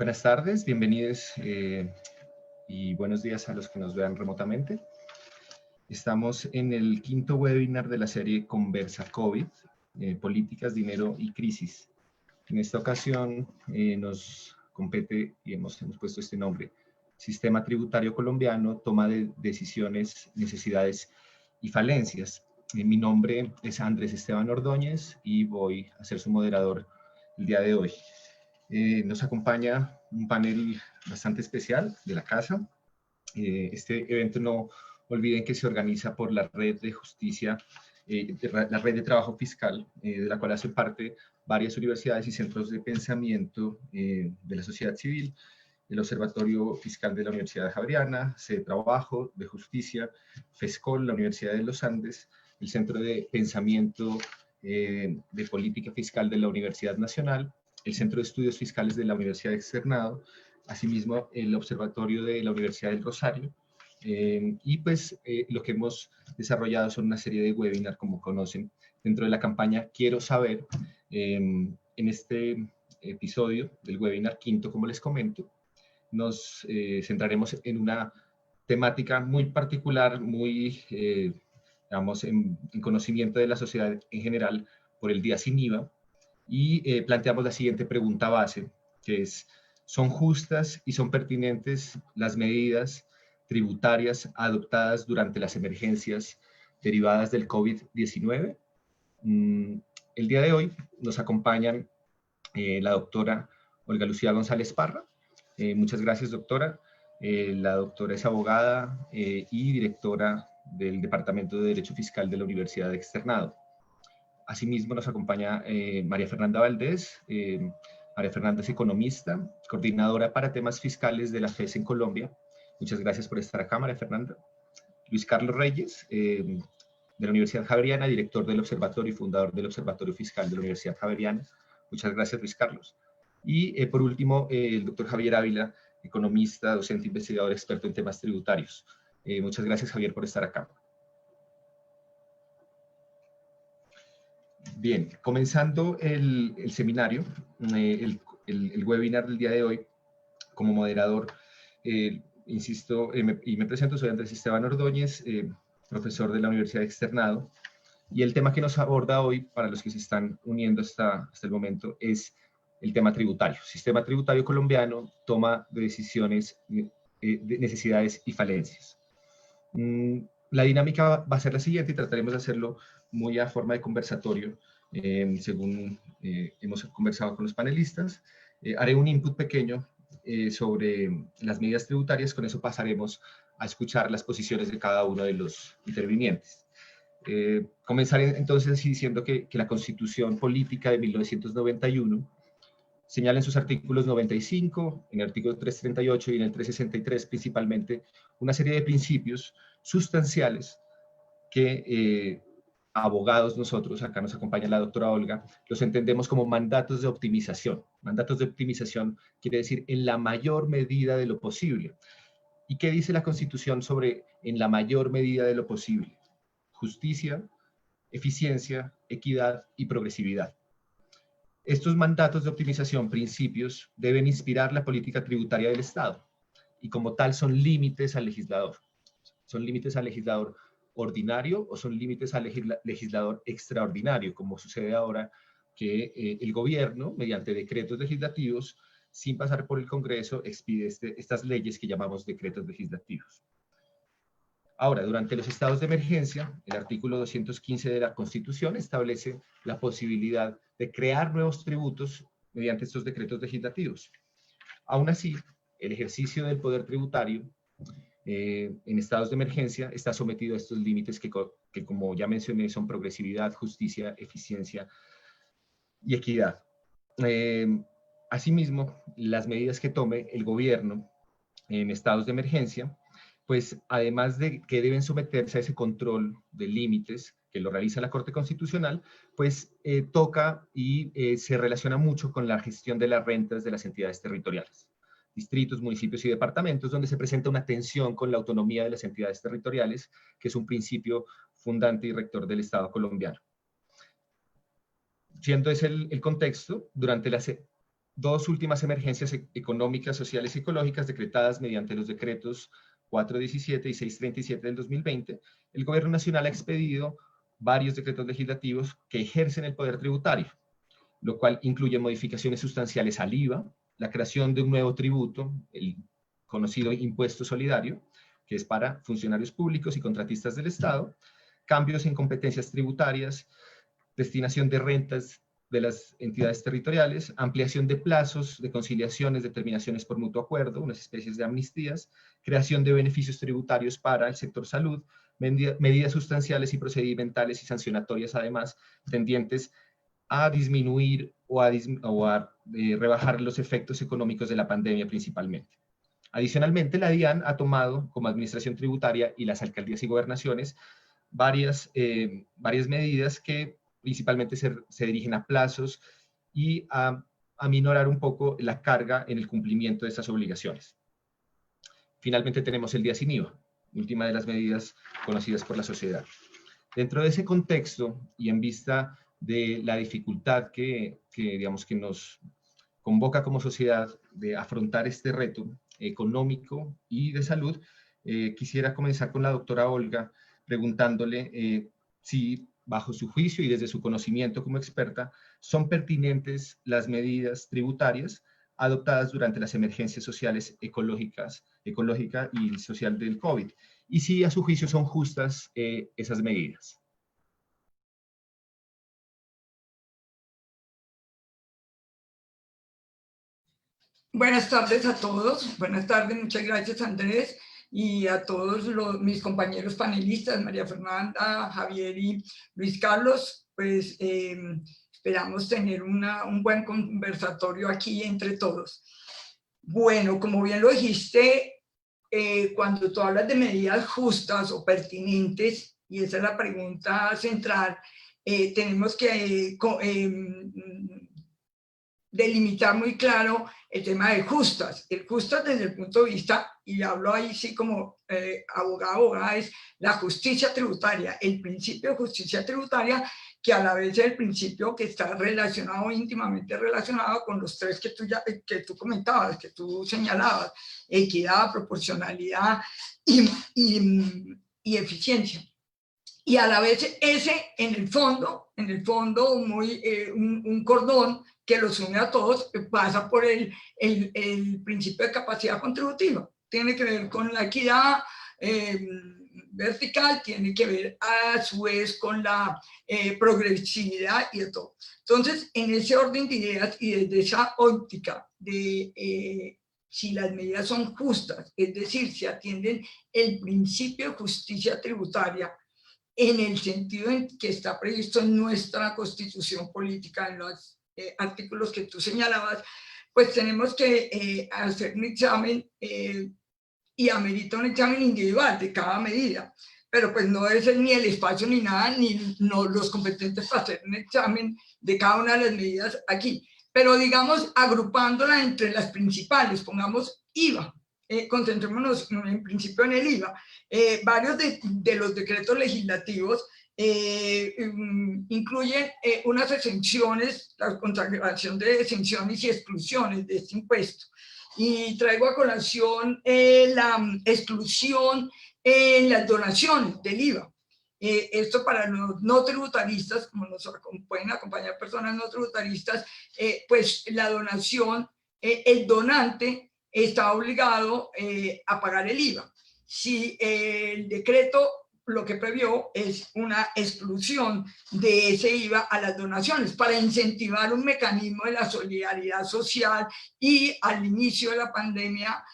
Buenas tardes, bienvenidos y buenos días a los que nos vean remotamente. Estamos en el quinto webinar de la serie Conversa COVID, Políticas, Dinero y Crisis. En esta ocasión nos compete y hemos puesto este nombre, Sistema Tributario Colombiano, Toma de Decisiones, Necesidades y Falencias. Mi nombre es Andrés Esteban Ordóñez y voy a ser su moderador el día de hoy. Nos acompaña un panel bastante especial de la casa. Este evento no olviden que se organiza por la Red de Justicia, la Red de Trabajo Fiscal, de la cual hacen parte varias universidades y centros de pensamiento de la sociedad civil, el Observatorio Fiscal de la Universidad Javeriana, CEDETRABAJO, de Justicia, FESCOL, la Universidad de los Andes, el Centro de Pensamiento de Política Fiscal de la Universidad Nacional, el Centro de Estudios Fiscales de la Universidad de Externado, asimismo el Observatorio de la Universidad del Rosario, y pues lo que hemos desarrollado son una serie de webinars, como conocen, dentro de la campaña Quiero Saber. En este episodio del webinar quinto, como les comento, nos centraremos en una temática muy particular, muy, digamos, en conocimiento de la sociedad en general por el Día Sin IVA, y planteamos la siguiente pregunta base, que es: ¿son justas y son pertinentes las medidas tributarias adoptadas durante las emergencias derivadas del COVID-19? El día de hoy nos acompañan la doctora Olga Lucía González Parra. Muchas gracias, doctora. La doctora es abogada y directora del Departamento de Derecho Fiscal de la Universidad de Externado. Asimismo nos acompaña María Fernanda Valdés. María Fernanda es economista, coordinadora para temas fiscales de la FES en Colombia. Muchas gracias por estar acá, María Fernanda. Luis Carlos Reyes, de la Universidad Javeriana, director del Observatorio y fundador del Observatorio Fiscal de la Universidad Javeriana. Muchas gracias, Luis Carlos. Y por último, el doctor Javier Ávila, economista, docente, investigador, experto en temas tributarios. Muchas gracias, Javier, por estar acá. Bien, comenzando el seminario, el webinar del día de hoy, como moderador, insisto, y me presento, soy Andrés Esteban Ordóñez, profesor de la Universidad de Externado, y el tema que nos aborda hoy, para los que se están uniendo hasta el momento, es el tema tributario. Sistema tributario colombiano, toma de decisiones, de necesidades y falencias. La dinámica va a ser la siguiente y trataremos de hacerlo muy a forma de conversatorio, según hemos conversado con los panelistas. Haré un input pequeño sobre las medidas tributarias, con eso pasaremos a escuchar las posiciones de cada uno de los intervinientes. Comenzaré entonces diciendo que la Constitución Política de 1991 señala en sus artículos 95, en el artículo 338 y en el 363 principalmente, una serie de principios sustanciales que abogados nosotros, acá nos acompaña la doctora Olga, los entendemos como mandatos de optimización. Mandatos de optimización quiere decir en la mayor medida de lo posible. ¿Y qué dice la Constitución sobre en la mayor medida de lo posible? Justicia, eficiencia, equidad y progresividad. Estos mandatos de optimización, principios, deben inspirar la política tributaria del Estado y como tal son límites al legislador. Son límites al legislador ordinario o son límites al legislador extraordinario, como sucede ahora que el gobierno, mediante decretos legislativos, sin pasar por el Congreso, expide estas leyes que llamamos decretos legislativos. Ahora, durante los estados de emergencia, el artículo 215 de la Constitución establece la posibilidad de crear nuevos tributos mediante estos decretos legislativos. Aún así, el ejercicio del poder tributario en estados de emergencia está sometido a estos límites que, como ya mencioné, son progresividad, justicia, eficiencia y equidad. Asimismo, las medidas que tome el gobierno en estados de emergencia, pues además de que deben someterse a ese control de límites que lo realiza la Corte Constitucional, pues toca y se relaciona mucho con la gestión de las rentas de las entidades territoriales, distritos, municipios y departamentos, donde se presenta una tensión con la autonomía de las entidades territoriales, que es un principio fundante y rector del Estado colombiano. Siendo ese el contexto, durante las dos últimas emergencias económicas, sociales y ecológicas decretadas mediante los decretos 417 y 637 del 2020, el Gobierno Nacional ha expedido varios decretos legislativos que ejercen el poder tributario, lo cual incluye modificaciones sustanciales al IVA, la creación de un nuevo tributo, el conocido impuesto solidario, que es para funcionarios públicos y contratistas del Estado, cambios en competencias tributarias, destinación de rentas de las entidades territoriales, ampliación de plazos de conciliaciones, determinaciones por mutuo acuerdo, unas especies de amnistías, creación de beneficios tributarios para el sector salud, medidas sustanciales y procedimentales y sancionatorias, además, tendientes a disminuir o a rebajar los efectos económicos de la pandemia principalmente. Adicionalmente, la DIAN ha tomado como administración tributaria y las alcaldías y gobernaciones varias medidas que principalmente se dirigen a plazos y a minorar un poco la carga en el cumplimiento de estas obligaciones. Finalmente tenemos el día sin IVA, última de las medidas conocidas por la sociedad. Dentro de ese contexto y en vista de la dificultad digamos, que nos convoca como sociedad de afrontar este reto económico y de salud, quisiera comenzar con la doctora Olga preguntándole si, bajo su juicio y desde su conocimiento como experta, son pertinentes las medidas tributarias adoptadas durante las emergencias sociales ecológica y social del COVID, y si a su juicio son justas esas medidas. Buenas tardes a todos. Buenas tardes, muchas gracias Andrés y a todos mis compañeros panelistas, María Fernanda, Javier y Luis Carlos. Pues esperamos tener un buen conversatorio aquí entre todos. Bueno, como bien lo dijiste, cuando tú hablas de medidas justas o pertinentes, y esa es la pregunta central, tenemos que delimitar muy claro el tema de justas. El justas desde el punto de vista, y hablo ahí sí como abogada, es la justicia tributaria, el principio de justicia tributaria, que a la vez es el principio que está relacionado, íntimamente relacionado con los tres que tú comentabas, que tú señalabas: equidad, proporcionalidad y eficiencia. Y a la vez ese, en el fondo un cordón que los une a todos, pasa por el principio de capacidad contributiva. Tiene que ver con la equidad vertical, tiene que ver a su vez con la progresividad y de todo. Entonces, en ese orden de ideas y desde esa óptica de si las medidas son justas, es decir, si atienden el principio de justicia tributaria, en el sentido en que está previsto en nuestra Constitución política, en los artículos que tú señalabas, pues tenemos que hacer un examen y amerita un examen individual de cada medida. Pero pues no es ni el espacio ni nada, ni los competentes para hacer un examen de cada una de las medidas aquí. Pero digamos, agrupándola entre las principales, pongamos IVA. Concentrémonos en principio en el IVA. Varios de los decretos legislativos incluyen unas exenciones, la consagración de exenciones y exclusiones de este impuesto. Y traigo a colación la exclusión en las donaciones del IVA. Esto para los no tributaristas, como nos pueden acompañar personas no tributaristas, pues la donación, el donante está obligado a pagar el IVA. Si el decreto lo que previó es una exclusión de ese IVA a las donaciones para incentivar un mecanismo de la solidaridad social, y al inicio de la pandemia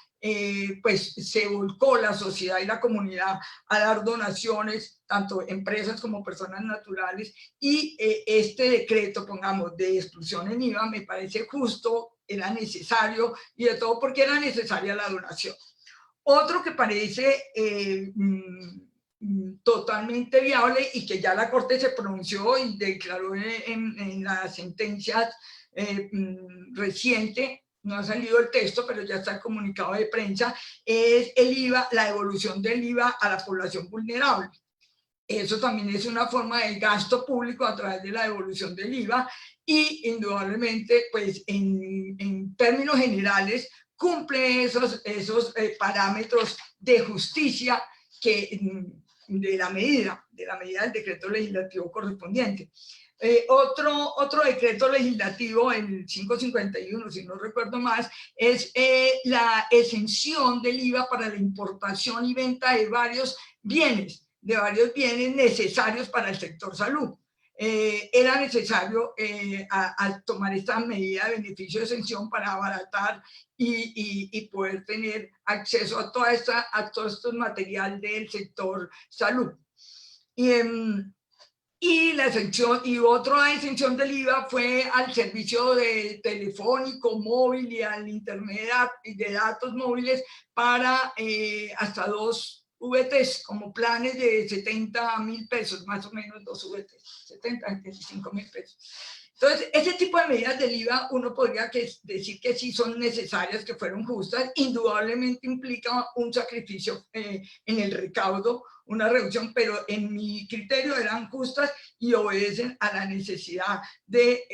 pues se volcó la sociedad y la comunidad a dar donaciones, tanto empresas como personas naturales, y este decreto, pongamos, de exclusión en IVA me parece justo, era necesario, y de todo porque era necesaria la donación. Otro que parece totalmente viable y que ya la Corte se pronunció y declaró en las sentencias reciente, no ha salido el texto, pero ya está el comunicado de prensa, es el IVA, la devolución del IVA a la población vulnerable. eso también es una forma de gasto público a través de la devolución del IVA y indudablemente, pues en términos generales, cumple esos parámetros de justicia de la medida del decreto legislativo correspondiente. Otro decreto legislativo, el 551, si no recuerdo más, es la exención del IVA para la importación y venta de varios bienes necesarios para el sector salud. Era necesario al tomar esta medida de beneficio de exención para abaratar y poder tener acceso a todo estos material del sector salud. Y la exención, y otra exención del IVA fue al servicio de telefónico, móvil y al internet de datos móviles para hasta 2 VTs, como planes de 70.000 pesos, más o menos 2 VTs, 75.000 pesos. Entonces, ese tipo de medidas del IVA uno podría decir que sí son necesarias, que fueron justas, indudablemente implica un sacrificio en el recaudo, una reducción, pero en mi criterio eran justas y obedecen a la necesidad de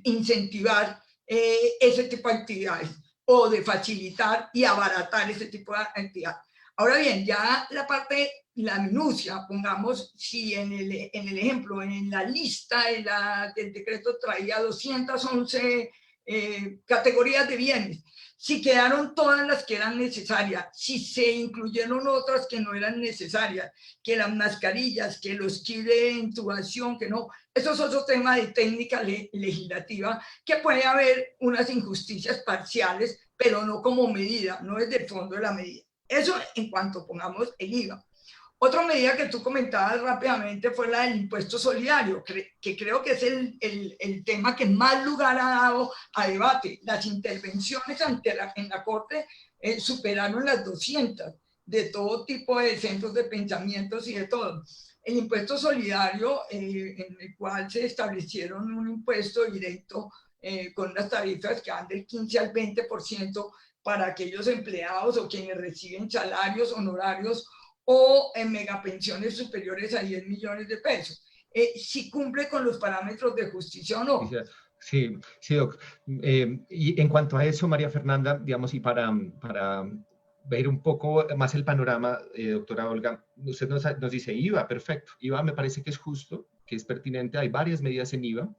incentivar ese tipo de actividades o de facilitar y abaratar ese tipo de actividades. Ahora bien, ya la minucia, pongamos, si en el ejemplo, en la lista del decreto traía 211 categorías de bienes, si quedaron todas las que eran necesarias, si se incluyeron otras que no eran necesarias, que las mascarillas, que los kits de intubación, que no, eso es otro tema de técnica legislativa, que puede haber unas injusticias parciales, pero no como medida, no es del fondo de la medida. Eso en cuanto pongamos el IVA. Otra medida que tú comentabas rápidamente fue la del impuesto solidario, que creo que es el tema que más lugar ha dado a debate. Las intervenciones en la Corte superaron las 200 de todo tipo de centros de pensamientos y de todo. El impuesto solidario, en el cual se establecieron un impuesto directo con unas tarifas que van del 15 al 20% para aquellos empleados o quienes reciben salarios, honorarios o en megapensiones superiores a 10 millones de pesos. Si cumple con los parámetros de justicia o no. Sí, sí, doc. Y en cuanto a eso, María Fernanda, digamos, y para ver un poco más el panorama, doctora Olga, usted nos dice IVA, perfecto. IVA me parece que es justo, que es pertinente, hay varias medidas en IVA.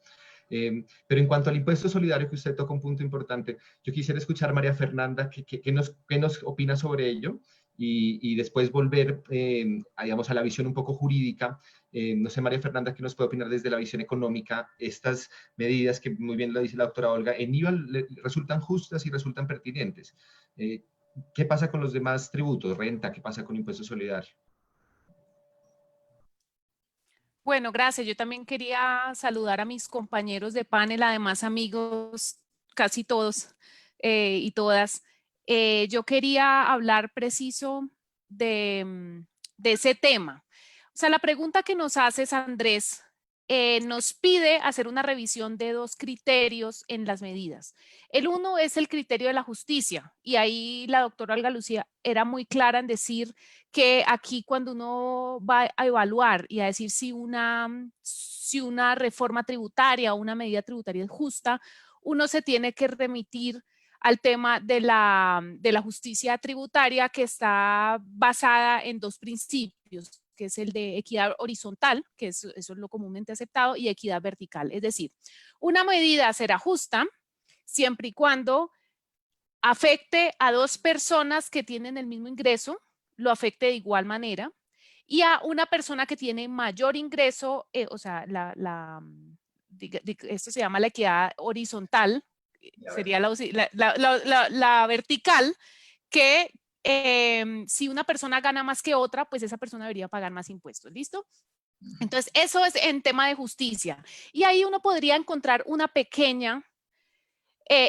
Pero en cuanto al impuesto solidario, que usted toca un punto importante, yo quisiera escuchar a María Fernanda qué nos opina sobre ello y después volver digamos, a la visión un poco jurídica. No sé, María Fernanda, ¿qué nos puede opinar desde la visión económica? Estas medidas que muy bien lo dice la doctora Olga, en IVA resultan justas y resultan pertinentes. ¿Qué pasa con los demás tributos? Renta, ¿qué pasa con impuesto solidario? Bueno, gracias. Yo también quería saludar a mis compañeros de panel, además amigos, casi todos y todas. Yo quería hablar preciso de ese tema. O sea, la pregunta que nos haces, Andrés, nos pide hacer una revisión de 2 criterios en las medidas. El uno es el criterio de la justicia, y ahí la doctora Olga Lucía era muy clara en decir que aquí cuando uno va a evaluar y a decir si una reforma tributaria o una medida tributaria es justa, uno se tiene que remitir al tema de la justicia tributaria, que está basada en 2 principios, que es el de equidad horizontal, que eso es lo comúnmente aceptado, y equidad vertical. Es decir, una medida será justa siempre y cuando afecte a 2 personas que tienen el mismo ingreso, lo afecte de igual manera, y a una persona que tiene mayor ingreso, o sea, esto se llama la equidad horizontal, sería la vertical, que si una persona gana más que otra, pues esa persona debería pagar más impuestos, ¿listo? Entonces, eso es en tema de justicia. Y ahí uno podría encontrar una pequeña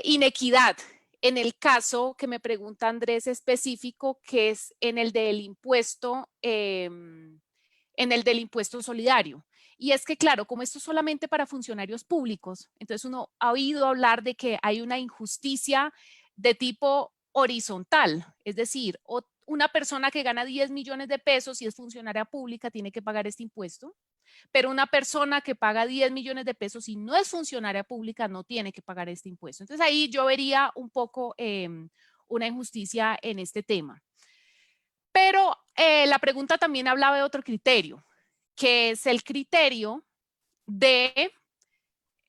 inequidad en el caso que me pregunta Andrés específico, que es en el del impuesto, solidario. Y es que, claro, como esto es solamente para funcionarios públicos, entonces uno ha oído hablar de que hay una injusticia de tipo horizontal, es decir, una persona que gana 10 millones de pesos y es funcionaria pública tiene que pagar este impuesto, pero una persona que paga 10 millones de pesos y no es funcionaria pública no tiene que pagar este impuesto. Entonces ahí yo vería un poco una injusticia en este tema. Pero la pregunta también hablaba de otro criterio, que es el criterio de,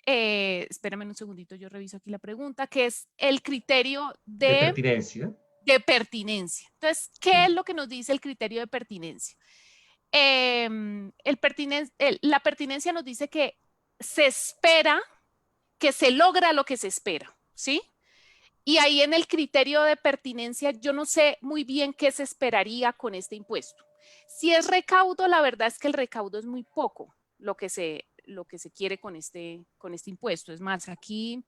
espérame un segundito, yo reviso aquí la pregunta, que es el criterio De pertinencia. de pertinencia. Entonces, ¿qué es lo que nos dice el criterio de pertinencia? La pertinencia nos dice que se espera, que se logra lo que se espera, ¿sí? Y ahí en el criterio de pertinencia yo no sé muy bien qué se esperaría con este impuesto. Si es recaudo, la verdad es que el recaudo es muy poco lo que se quiere con este impuesto. Es más, aquí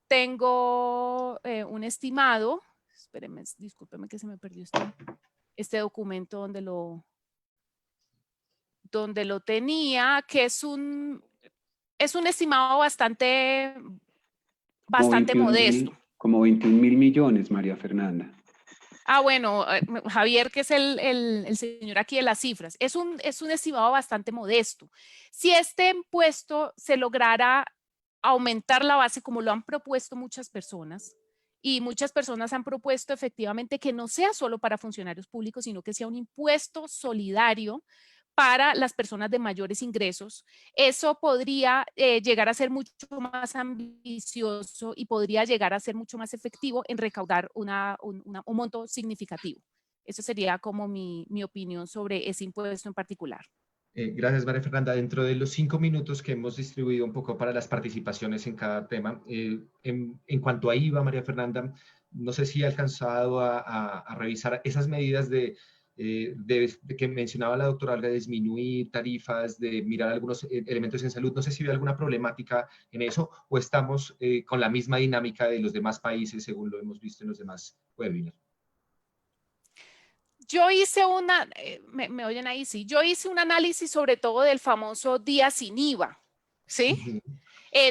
tengo un estimado, espérenme, discúlpeme que se me perdió este documento donde lo tenía, que es un estimado bastante modesto. Como 21.000 millones, María Fernanda. Ah, bueno, Javier, que es el señor aquí de las cifras, es un estimado bastante modesto. Si este impuesto se lograra aumentar la base, como lo han propuesto muchas personas, y muchas personas han propuesto efectivamente que no sea solo para funcionarios públicos, sino que sea un impuesto solidario para las personas de mayores ingresos, eso podría llegar a ser mucho más ambicioso y podría llegar a ser mucho más efectivo en recaudar un monto significativo. Eso sería como mi opinión sobre ese impuesto en particular. Gracias, María Fernanda. Dentro de los 5 minutos que hemos distribuido un poco para las participaciones en cada tema, en cuanto a IVA, María Fernanda, no sé si ha alcanzado a revisar esas medidas de que mencionaba la doctora Olga, de disminuir tarifas, de mirar algunos elementos en salud. No sé si hay alguna problemática en eso o estamos con la misma dinámica de los demás países según lo hemos visto en los demás webinars. Yo hice ¿me oyen ahí? Sí, yo hice un análisis sobre todo del famoso día sin IVA, ¿sí?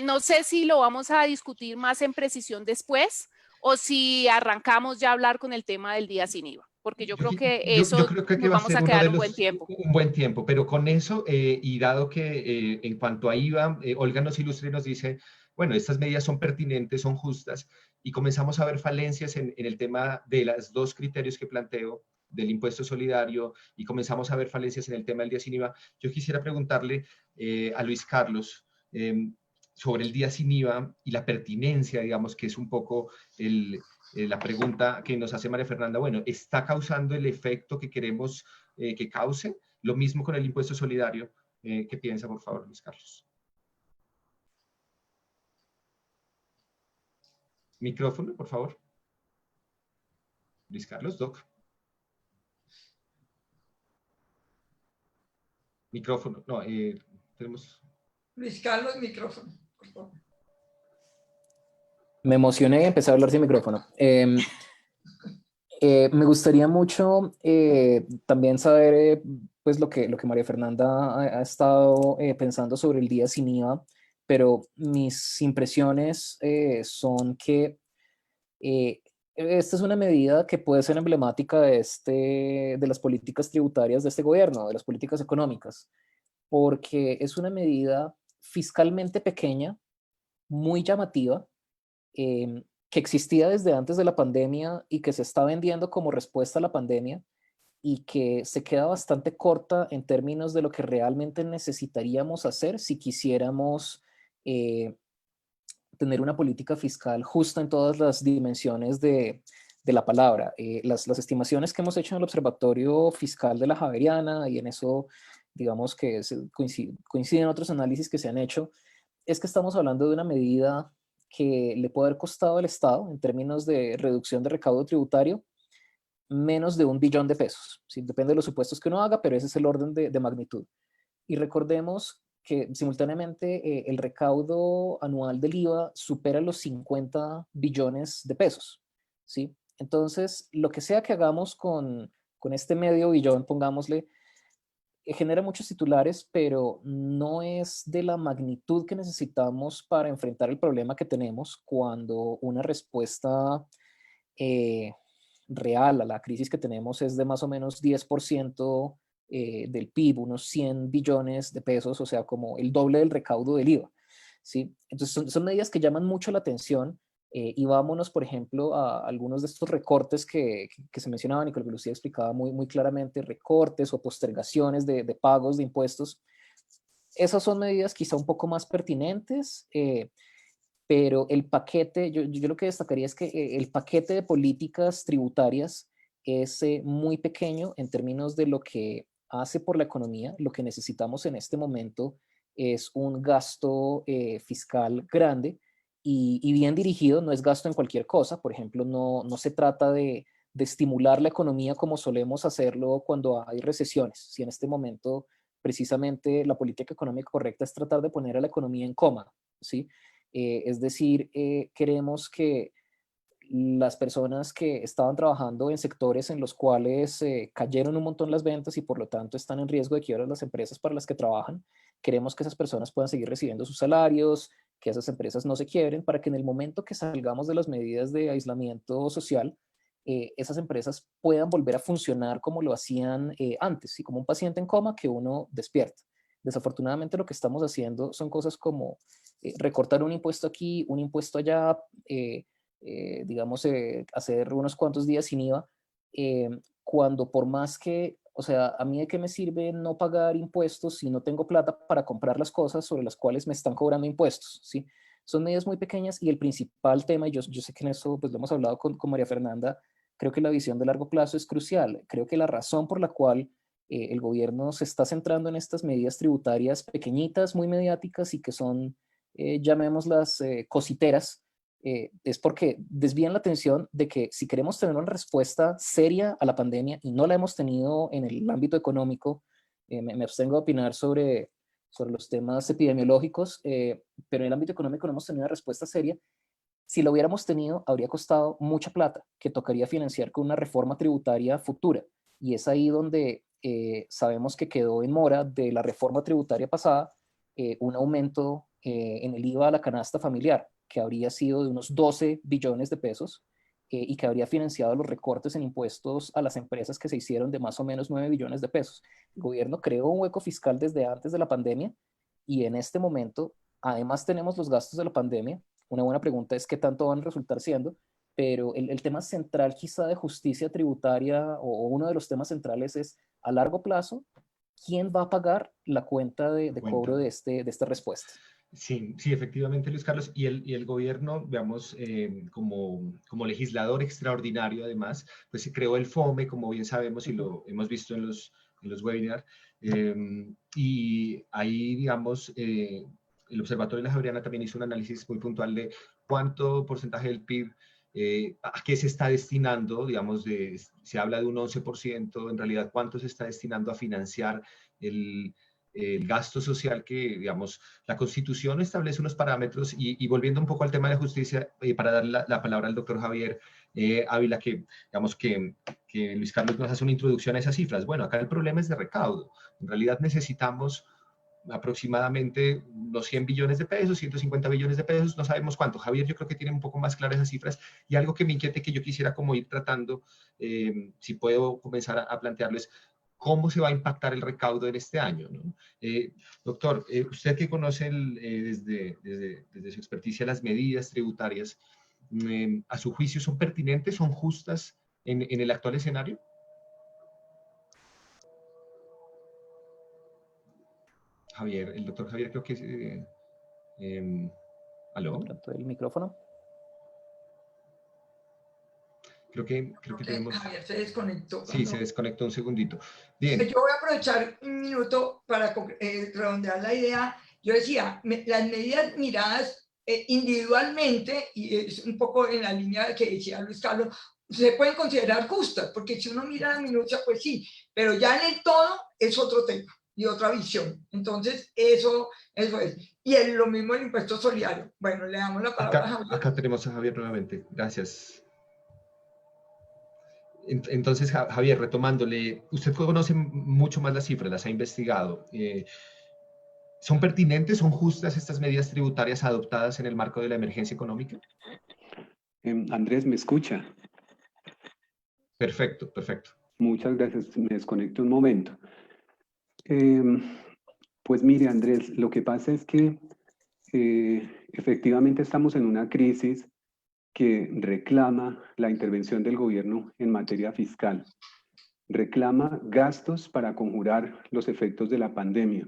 No sé si lo vamos a discutir más en precisión después o si arrancamos ya a hablar con el tema del día sin IVA, porque yo creo que yo creo que nos va a vamos ser a uno quedar de un buen tiempo. un buen tiempo, pero con eso, y dado que en cuanto a IVA, Olga nos ilustra y nos dice, bueno, estas medidas son pertinentes, son justas, y comenzamos a ver falencias en el tema de los dos criterios que planteo, del impuesto solidario, y comenzamos a ver falencias en el tema del día sin IVA. Yo quisiera preguntarle a Luis Carlos sobre el día sin IVA y la pertinencia, digamos, que es un poco la pregunta que nos hace María Fernanda. Bueno, ¿está causando el efecto que queremos que cause? Lo mismo con el impuesto solidario. ¿Qué piensa, por favor, Luis Carlos? Micrófono, por favor. Luis Carlos, Doc. Micrófono. No, tenemos... Luis Carlos, micrófono, por favor. Me emocioné y empecé a hablar sin micrófono. Me gustaría mucho también saber pues lo que María Fernanda ha estado pensando sobre el día sin IVA, pero mis impresiones son que esta es una medida que puede ser emblemática de las políticas tributarias de este gobierno, de las políticas económicas, porque es una medida fiscalmente pequeña, muy llamativa, que existía desde antes de la pandemia y que se está vendiendo como respuesta a la pandemia y que se queda bastante corta en términos de lo que realmente necesitaríamos hacer si quisiéramos tener una política fiscal justa en todas las dimensiones de la palabra. Las estimaciones que hemos hecho en el Observatorio Fiscal de la Javeriana, y en eso digamos que coinciden otros análisis que se han hecho, es que estamos hablando de una medida que le puede haber costado al Estado, en términos de reducción de recaudo tributario, menos de 1 billón de pesos. ¿Sí? Depende de los supuestos que uno haga, pero ese es el orden de magnitud. Y recordemos que simultáneamente el recaudo anual del IVA supera los 50 billones de pesos. ¿Sí? Entonces, lo que sea que hagamos con este medio billón, pongámosle, genera muchos titulares, pero no es de la magnitud que necesitamos para enfrentar el problema que tenemos cuando una respuesta real a la crisis que tenemos es de más o menos 10% del PIB, unos 100 billones de pesos, o sea, como el doble del recaudo del IVA. ¿Sí? Entonces son medidas que llaman mucho la atención. Y vámonos, por ejemplo, a algunos de estos recortes que se mencionaban y que Lucía explicaba muy claramente, recortes o postergaciones de pagos de impuestos. Esas son medidas quizá un poco más pertinentes, pero el paquete, yo lo que destacaría es que el paquete de políticas tributarias es muy pequeño en términos de lo que hace por la economía. Lo que necesitamos en este momento es un gasto fiscal grande y bien dirigido, no es gasto en cualquier cosa. Por ejemplo, no se trata de estimular la economía como solemos hacerlo cuando hay recesiones. Si en este momento precisamente la política económica correcta es tratar de poner a la economía en coma, ¿sí? Es decir, queremos que las personas que estaban trabajando en sectores en los cuales cayeron un montón las ventas y por lo tanto están en riesgo de quiebra las empresas para las que trabajan, queremos que esas personas puedan seguir recibiendo sus salarios, que esas empresas no se quiebren, para que en el momento que salgamos de las medidas de aislamiento social, esas empresas puedan volver a funcionar como lo hacían antes, ¿sí? Como un paciente en coma que uno despierta. Desafortunadamente lo que estamos haciendo son cosas como recortar un impuesto aquí, un impuesto allá, digamos, hacer unos cuantos días sin IVA, cuando por más que, o sea, a mí de qué me sirve no pagar impuestos si no tengo plata para comprar las cosas sobre las cuales me están cobrando impuestos, ¿sí? Son medidas muy pequeñas y el principal tema, y yo sé que en eso pues lo hemos hablado con María Fernanda, creo que la visión de largo plazo es crucial. Creo que la razón por la cual el gobierno se está centrando en estas medidas tributarias pequeñitas, muy mediáticas y que son, llamémoslas, cositeras, es porque desvían la atención de que si queremos tener una respuesta seria a la pandemia, y no la hemos tenido en el ámbito económico, me abstengo de opinar sobre los temas epidemiológicos, pero en el ámbito económico no hemos tenido una respuesta seria. Si lo hubiéramos tenido, habría costado mucha plata que tocaría financiar con una reforma tributaria futura. Y es ahí donde sabemos que quedó en mora de la reforma tributaria pasada un aumento en el IVA a la canasta familiar, que habría sido de unos 12 billones de pesos y que habría financiado los recortes en impuestos a las empresas que se hicieron de más o menos 9 billones de pesos. El gobierno creó un hueco fiscal desde antes de la pandemia y en este momento, además tenemos los gastos de la pandemia. Una buena pregunta es qué tanto van a resultar siendo, pero el tema central quizá de justicia tributaria o uno de los temas centrales es a largo plazo, ¿quién va a pagar la cuenta de cobro de esta respuesta? Sí, sí, efectivamente, Luis Carlos, y el gobierno, veamos, como legislador extraordinario, además, pues se creó el FOME, como bien sabemos, y lo hemos visto en los webinars, y ahí, digamos, el Observatorio de la Javeriana también hizo un análisis muy puntual de cuánto porcentaje del PIB, a qué se está destinando, digamos, se habla de un 11%, en realidad, cuánto se está destinando a financiar el gasto social que, digamos, la Constitución establece unos parámetros y volviendo un poco al tema de la justicia, para dar la palabra al doctor Javier Ávila, que digamos que Luis Carlos nos hace una introducción a esas cifras. Bueno, acá el problema es de recaudo. En realidad necesitamos aproximadamente unos 100 billones de pesos, 150 billones de pesos, no sabemos cuánto. Javier yo creo que tiene un poco más claras esas cifras y algo que me inquiete que yo quisiera como ir tratando, si puedo comenzar a plantearles cómo se va a impactar el recaudo en este año, ¿no? Doctor, usted que conoce desde su experticia las medidas tributarias, ¿a su juicio son pertinentes, son justas en el actual escenario? Javier, el doctor Javier creo que ¿aló? ¿El micrófono? Creo que tenemos... Javier se desconectó. Sí, se desconectó un segundito. Bien. Yo voy a aprovechar un minuto para redondear la idea. Yo decía, las medidas miradas individualmente, y es un poco en la línea que decía Luis Carlos, se pueden considerar justas, porque si uno mira la minucia, pues sí, pero ya en el todo es otro tema y otra visión. Entonces, eso es. Y lo mismo el impuesto solidario. Bueno, le damos la palabra a Javier. Acá tenemos a Javier nuevamente. Gracias. Entonces, Javier, retomándole, usted conoce mucho más las cifras, las ha investigado. ¿Son pertinentes, son justas estas medidas tributarias adoptadas en el marco de la emergencia económica? Andrés, ¿me escucha? Perfecto, perfecto. Muchas gracias. Me desconecto un momento. Pues mire, Andrés, lo que pasa es que efectivamente estamos en una crisis que reclama la intervención del gobierno en materia fiscal, reclama gastos para conjurar los efectos de la pandemia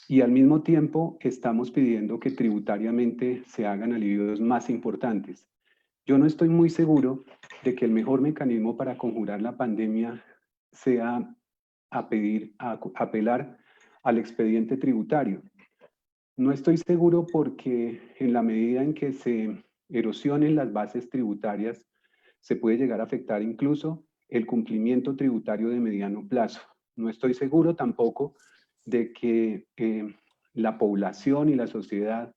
y al mismo tiempo estamos pidiendo que tributariamente se hagan alivios más importantes. Yo no estoy muy seguro de que el mejor mecanismo para conjurar la pandemia sea apelar al expediente tributario. No estoy seguro porque en la medida en que se erosionen las bases tributarias, se puede llegar a afectar incluso el cumplimiento tributario de mediano plazo. No estoy seguro tampoco de que la población y la sociedad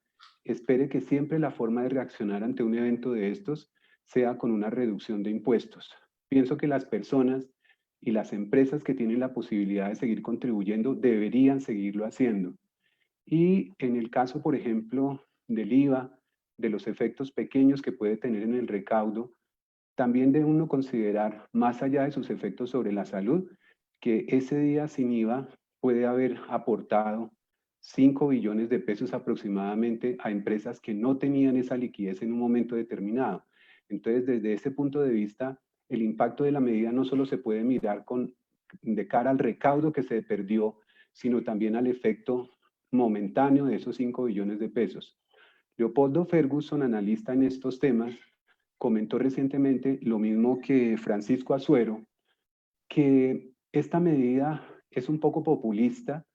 espere que siempre la forma de reaccionar ante un evento de estos sea con una reducción de impuestos. Pienso que las personas y las empresas que tienen la posibilidad de seguir contribuyendo deberían seguirlo haciendo. Y en el caso, por ejemplo, del IVA, de los efectos pequeños que puede tener en el recaudo, también debe uno considerar, más allá de sus efectos sobre la salud, que ese día sin IVA puede haber aportado 5 billones de pesos aproximadamente a empresas que no tenían esa liquidez en un momento determinado. Entonces, desde ese punto de vista, el impacto de la medida no solo se puede mirar de cara al recaudo que se perdió, sino también al efecto momentáneo de esos 5 billones de pesos. Leopoldo Ferguson, analista en estos temas, comentó recientemente lo mismo que Francisco Azuero, que esta medida es un poco populista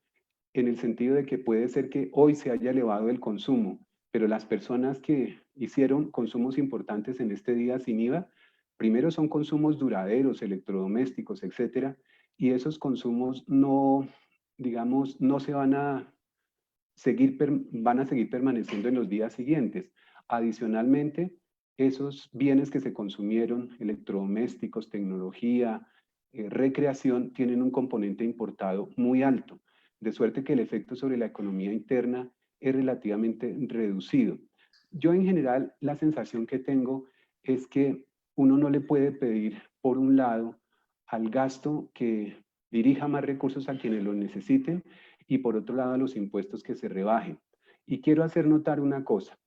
en el sentido de que puede ser que hoy se haya elevado el consumo, pero las personas que hicieron consumos importantes en este día sin IVA, primero son consumos duraderos, electrodomésticos, etcétera, y esos consumos no, digamos, no se van a seguir permaneciendo en los días siguientes. Adicionalmente, esos bienes que se consumieron, electrodomésticos, tecnología, recreación, tienen un componente importado muy alto, de suerte que el efecto sobre la economía interna es relativamente reducido. Yo en general la sensación que tengo es que uno no le puede pedir, por un lado, al gasto que dirija más recursos a quienes lo necesiten y por otro lado a los impuestos que se rebajen. Y quiero hacer notar una cosa,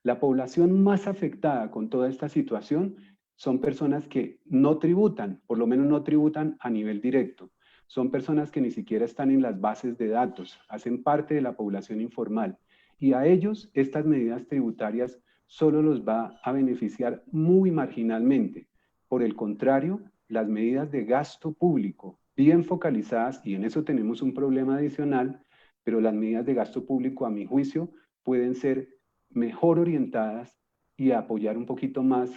la población más afectada con toda esta situación son personas que no tributan, por lo menos no tributan a nivel directo. Son personas que ni siquiera están en las bases de datos, hacen parte de la población informal. Y a ellos estas medidas tributarias solo los va a beneficiar muy marginalmente. Por el contrario, las medidas de gasto público bien focalizadas, y en eso tenemos un problema adicional, pero las medidas de gasto público, a mi juicio, pueden ser mejor orientadas y apoyar un poquito más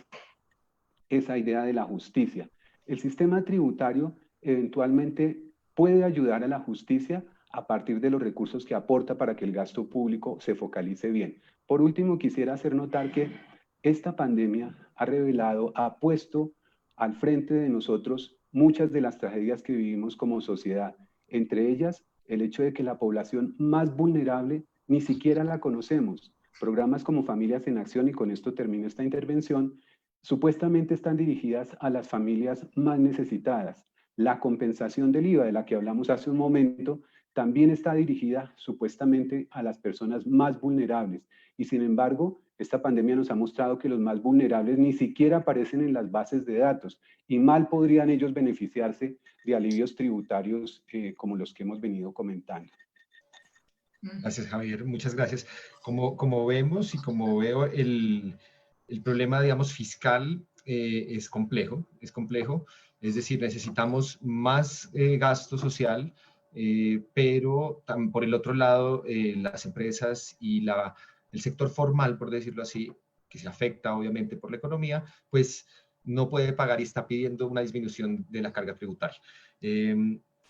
esa idea de la justicia. El sistema tributario eventualmente puede ayudar a la justicia a partir de los recursos que aporta para que el gasto público se focalice bien. Por último, quisiera hacer notar que esta pandemia ha revelado, ha puesto al frente de nosotros muchas de las tragedias que vivimos como sociedad, entre ellas el hecho de que la población más vulnerable ni siquiera la conocemos. Programas como Familias en Acción, y con esto termino esta intervención, supuestamente están dirigidas a las familias más necesitadas. La compensación del IVA, de la que hablamos hace un momento, también está dirigida supuestamente a las personas más vulnerables. Y sin embargo, esta pandemia nos ha mostrado que los más vulnerables ni siquiera aparecen en las bases de datos y mal podrían ellos beneficiarse de alivios tributarios como los que hemos venido comentando. Gracias, Javier. Muchas gracias. Como vemos y como veo, el problema, digamos, fiscal es complejo, es decir, necesitamos más gasto social, pero por el otro lado, las empresas y el sector formal, por decirlo así, que se afecta obviamente por la economía, pues no puede pagar y está pidiendo una disminución de la carga tributaria.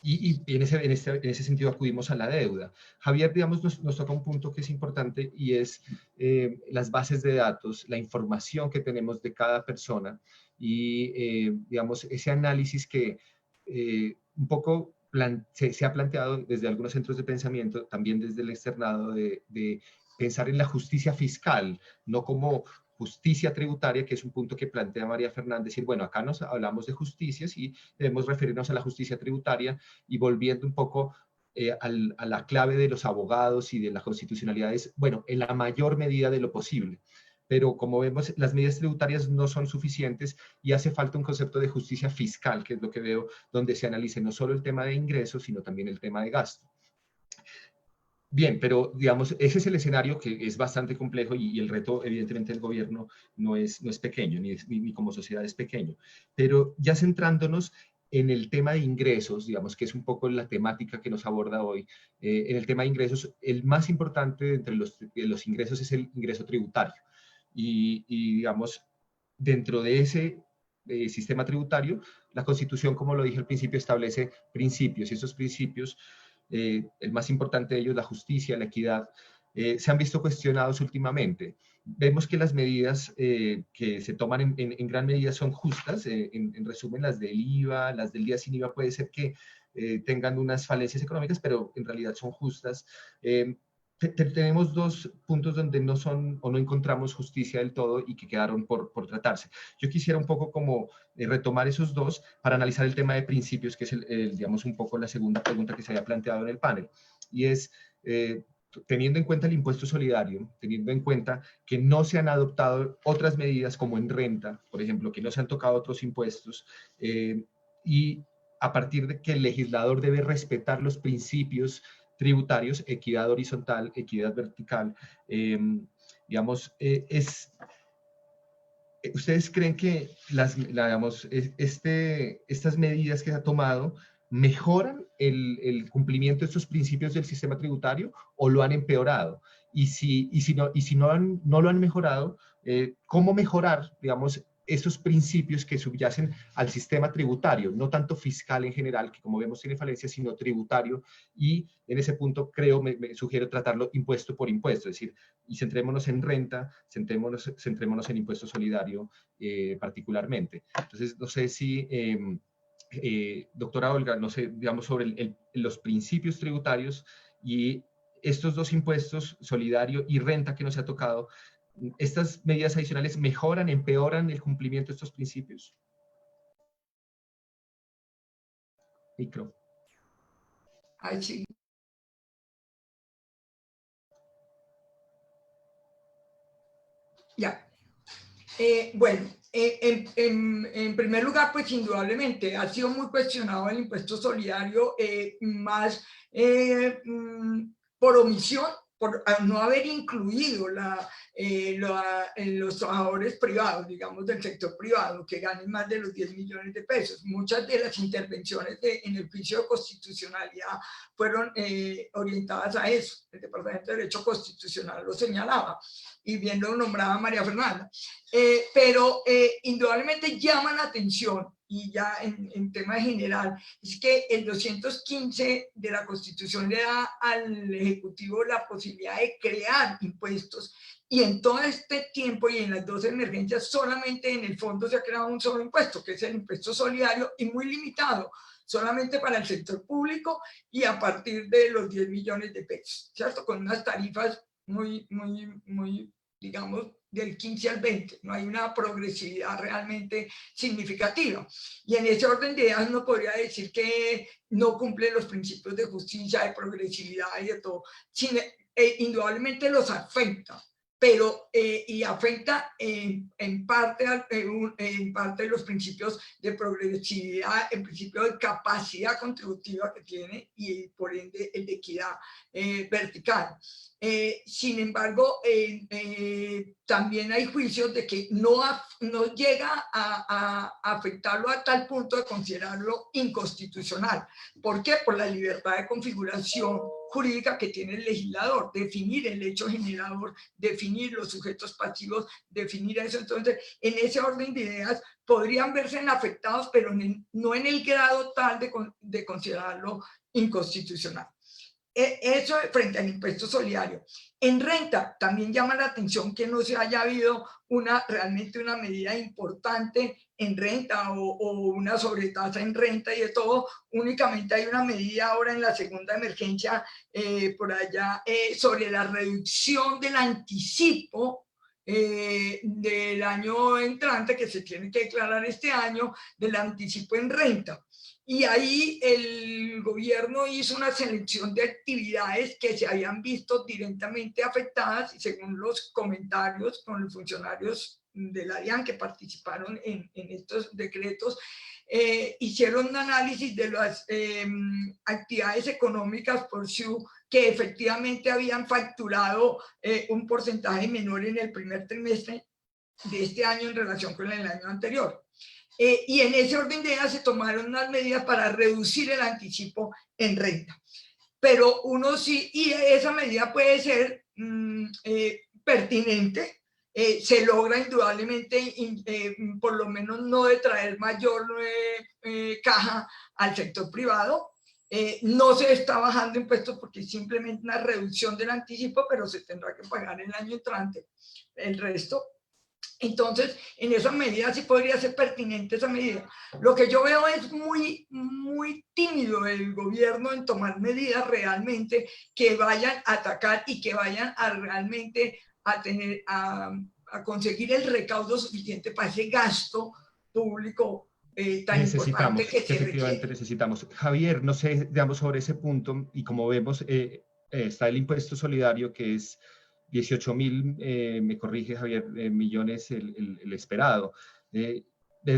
Y en ese sentido acudimos a la deuda. Javier, digamos, nos toca un punto que es importante y es las bases de datos, la información que tenemos de cada persona y, digamos, ese análisis que un poco se ha planteado desde algunos centros de pensamiento, también desde el externado, de pensar en la justicia fiscal, no como justicia tributaria, que es un punto que plantea María Fernanda, decir, bueno, acá nos hablamos de justicias y debemos referirnos a la justicia tributaria, y volviendo un poco a la clave de los abogados y de la constitucionalidad es, bueno, en la mayor medida de lo posible. Pero como vemos, las medidas tributarias no son suficientes y hace falta un concepto de justicia fiscal, que es lo que veo, donde se analice no solo el tema de ingresos, sino también el tema de gasto. Bien, pero digamos, ese es el escenario que es bastante complejo y el reto, evidentemente, del gobierno no es pequeño, ni como sociedad es pequeño. Pero ya centrándonos en el tema de ingresos, digamos que es un poco la temática que nos aborda hoy, en el tema de ingresos, el más importante entre los ingresos es el ingreso tributario. Y digamos, dentro de ese sistema tributario, la Constitución, como lo dije al principio, establece principios, y esos principios, el más importante de ellos, la justicia, la equidad, se han visto cuestionados últimamente. Vemos que las medidas que se toman en gran medida son justas, en resumen las del IVA, las del día sin IVA puede ser que tengan unas falencias económicas, pero en realidad son justas. Tenemos dos puntos donde no son o no encontramos justicia del todo y que quedaron por tratarse. Yo quisiera un poco como retomar esos dos para analizar el tema de principios, que es, digamos, un poco la segunda pregunta que se había planteado en el panel. Y es, teniendo en cuenta el impuesto solidario, teniendo en cuenta que no se han adoptado otras medidas como en renta, por ejemplo, que no se han tocado otros impuestos, y a partir de que el legislador debe respetar los principios tributarios, equidad horizontal, equidad vertical, digamos, ¿ustedes creen que estas medidas que se han tomado mejoran el cumplimiento de estos principios del sistema tributario o lo han empeorado? Y si no lo han mejorado, ¿cómo mejorar, digamos, esos principios que subyacen al sistema tributario, no tanto fiscal en general, que como vemos tiene falencias, sino tributario? Y en ese punto creo, me sugiero tratarlo impuesto por impuesto, es decir, y centrémonos en renta, centrémonos en impuesto solidario particularmente. Entonces, no sé si, doctora Olga, no sé, digamos, sobre los principios tributarios y estos dos impuestos, solidario y renta que nos ha tocado, ¿estas medidas adicionales mejoran, empeoran el cumplimiento de estos principios? Micro. Ay, sí. Ya. Bueno, en primer lugar, pues indudablemente ha sido muy cuestionado el impuesto solidario, más por omisión, por no haber incluido los trabajadores privados, digamos, del sector privado, que ganen más de los 10 millones de pesos. Muchas de las intervenciones en el juicio de constitucionalidad fueron orientadas a eso. El Departamento de Derecho Constitucional lo señalaba, y bien lo nombraba María Fernanda. Pero indudablemente llama la atención, y ya en tema general, es que el 215 de la Constitución le da al Ejecutivo la posibilidad de crear impuestos, y en todo este tiempo y en las dos emergencias solamente en el fondo se ha creado un solo impuesto, que es el impuesto solidario, y muy limitado, solamente para el sector público y a partir de los 10 millones de pesos, ¿cierto? Con unas tarifas muy, digamos, del 15 al 20, no hay una progresividad realmente significativa. Y en ese orden de ideas uno podría decir que no cumple los principios de justicia, de progresividad y de todo. Indudablemente los afecta, pero y afecta en parte los principios de progresividad, el principio de capacidad contributiva que tiene y por ende el de equidad vertical. Sin embargo, también hay juicios de que no llega a afectarlo a tal punto de considerarlo inconstitucional. ¿Por qué? Por la libertad de configuración jurídica que tiene el legislador, definir el hecho generador, definir los sujetos pasivos, definir eso. Entonces, en ese orden de ideas podrían verse afectados, pero no en el grado tal de considerarlo inconstitucional. Eso frente al impuesto solidario. En renta también llama la atención que no se haya habido realmente una medida importante en renta o una sobretasa en renta y de todo. Únicamente hay una medida ahora en la segunda emergencia por allá sobre la reducción del anticipo del año entrante, que se tiene que declarar este año, del anticipo en renta. Y ahí el gobierno hizo una selección de actividades que se habían visto directamente afectadas, y según los comentarios con los funcionarios de la DIAN que participaron en estos decretos, hicieron un análisis de las actividades económicas por SIU que efectivamente habían facturado un porcentaje menor en el primer trimestre de este año en relación con el año anterior. Y en ese orden de ideas se tomaron unas medidas para reducir el anticipo en renta. Pero uno sí, y esa medida puede ser pertinente, se logra indudablemente, por lo menos no de traer mayor caja al sector privado. No se está bajando impuestos porque es simplemente una reducción del anticipo, pero se tendrá que pagar el año entrante el resto. Entonces, en esa medida sí podría ser pertinente esa medida. Lo que yo veo es muy tímido el gobierno en tomar medidas realmente que vayan a atacar y que vayan a realmente a conseguir el recaudo suficiente para ese gasto público tan importante que se efectivamente requiere. necesitamos. Javier, no sé, digamos, sobre ese punto, y como vemos, está el impuesto solidario, que es 18.000, me corrige Javier, millones el esperado. ¿De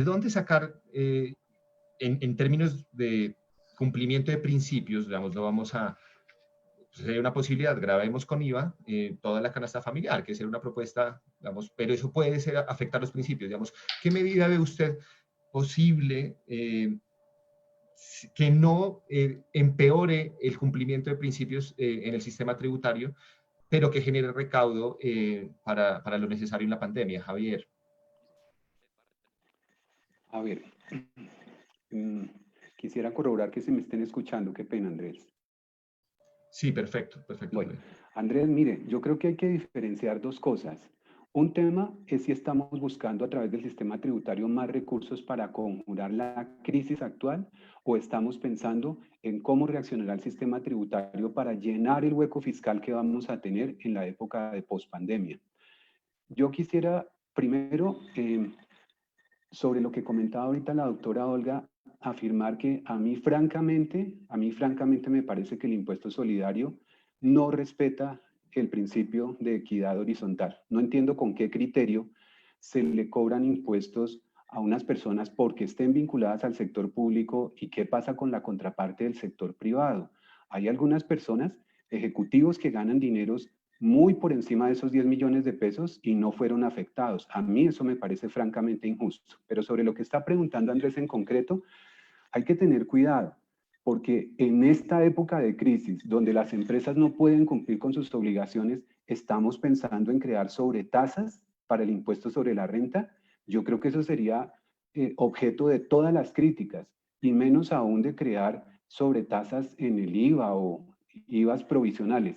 dónde sacar, en términos de cumplimiento de principios, digamos, lo vamos a, pues hay una posibilidad, grabemos con IVA toda la canasta familiar, que sería una propuesta, digamos, pero eso puede ser, afectar los principios, digamos. ¿Qué medida ve usted posible que no empeore el cumplimiento de principios en el sistema tributario, pero que genere recaudo para lo necesario en la pandemia? Javier. A ver, quisiera corroborar que se me estén escuchando. Qué pena, Andrés. Sí, perfecto, perfecto. Bueno, Andrés, mire, yo creo que hay que diferenciar dos cosas. Un tema es si estamos buscando a través del sistema tributario más recursos para conjurar la crisis actual, o estamos pensando en cómo reaccionará el sistema tributario para llenar el hueco fiscal que vamos a tener en la época de pospandemia. Yo quisiera primero, sobre lo que comentaba ahorita la doctora Olga, afirmar que a mí francamente me parece que el impuesto solidario no respeta el principio de equidad horizontal. No entiendo con qué criterio se le cobran impuestos a unas personas porque estén vinculadas al sector público y qué pasa con la contraparte del sector privado. Hay algunas personas, ejecutivos, que ganan dineros muy por encima de esos 10 millones de pesos y no fueron afectados. A mí eso me parece francamente injusto. Pero sobre lo que está preguntando Andrés en concreto, hay que tener cuidado, porque en esta época de crisis, donde las empresas no pueden cumplir con sus obligaciones, estamos pensando en crear sobretasas para el impuesto sobre la renta. Yo creo que eso sería objeto de todas las críticas, y menos aún de crear sobretasas en el IVA o IVAs provisionales.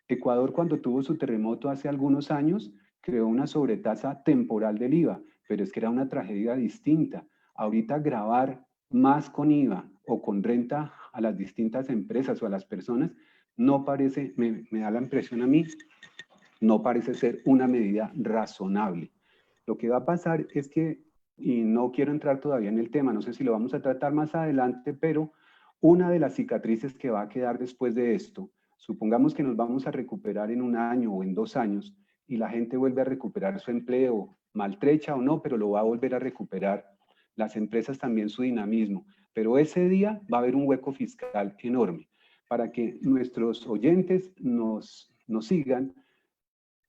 Ecuador, cuando tuvo su terremoto hace algunos años, creó una sobretasa temporal del IVA, pero es que era una tragedia distinta. Ahorita gravar más con IVA o con renta a las distintas empresas o a las personas, no parece, me da la impresión a mí, no parece ser una medida razonable. Lo que va a pasar es que, y no quiero entrar todavía en el tema, no sé si lo vamos a tratar más adelante, pero una de las cicatrices que va a quedar después de esto, supongamos que nos vamos a recuperar en 1 año o en 2 años y la gente vuelve a recuperar su empleo, maltrecha o no, pero lo va a volver a recuperar. Las empresas también su dinamismo, pero ese día va a haber un hueco fiscal enorme. Para que nuestros oyentes nos sigan,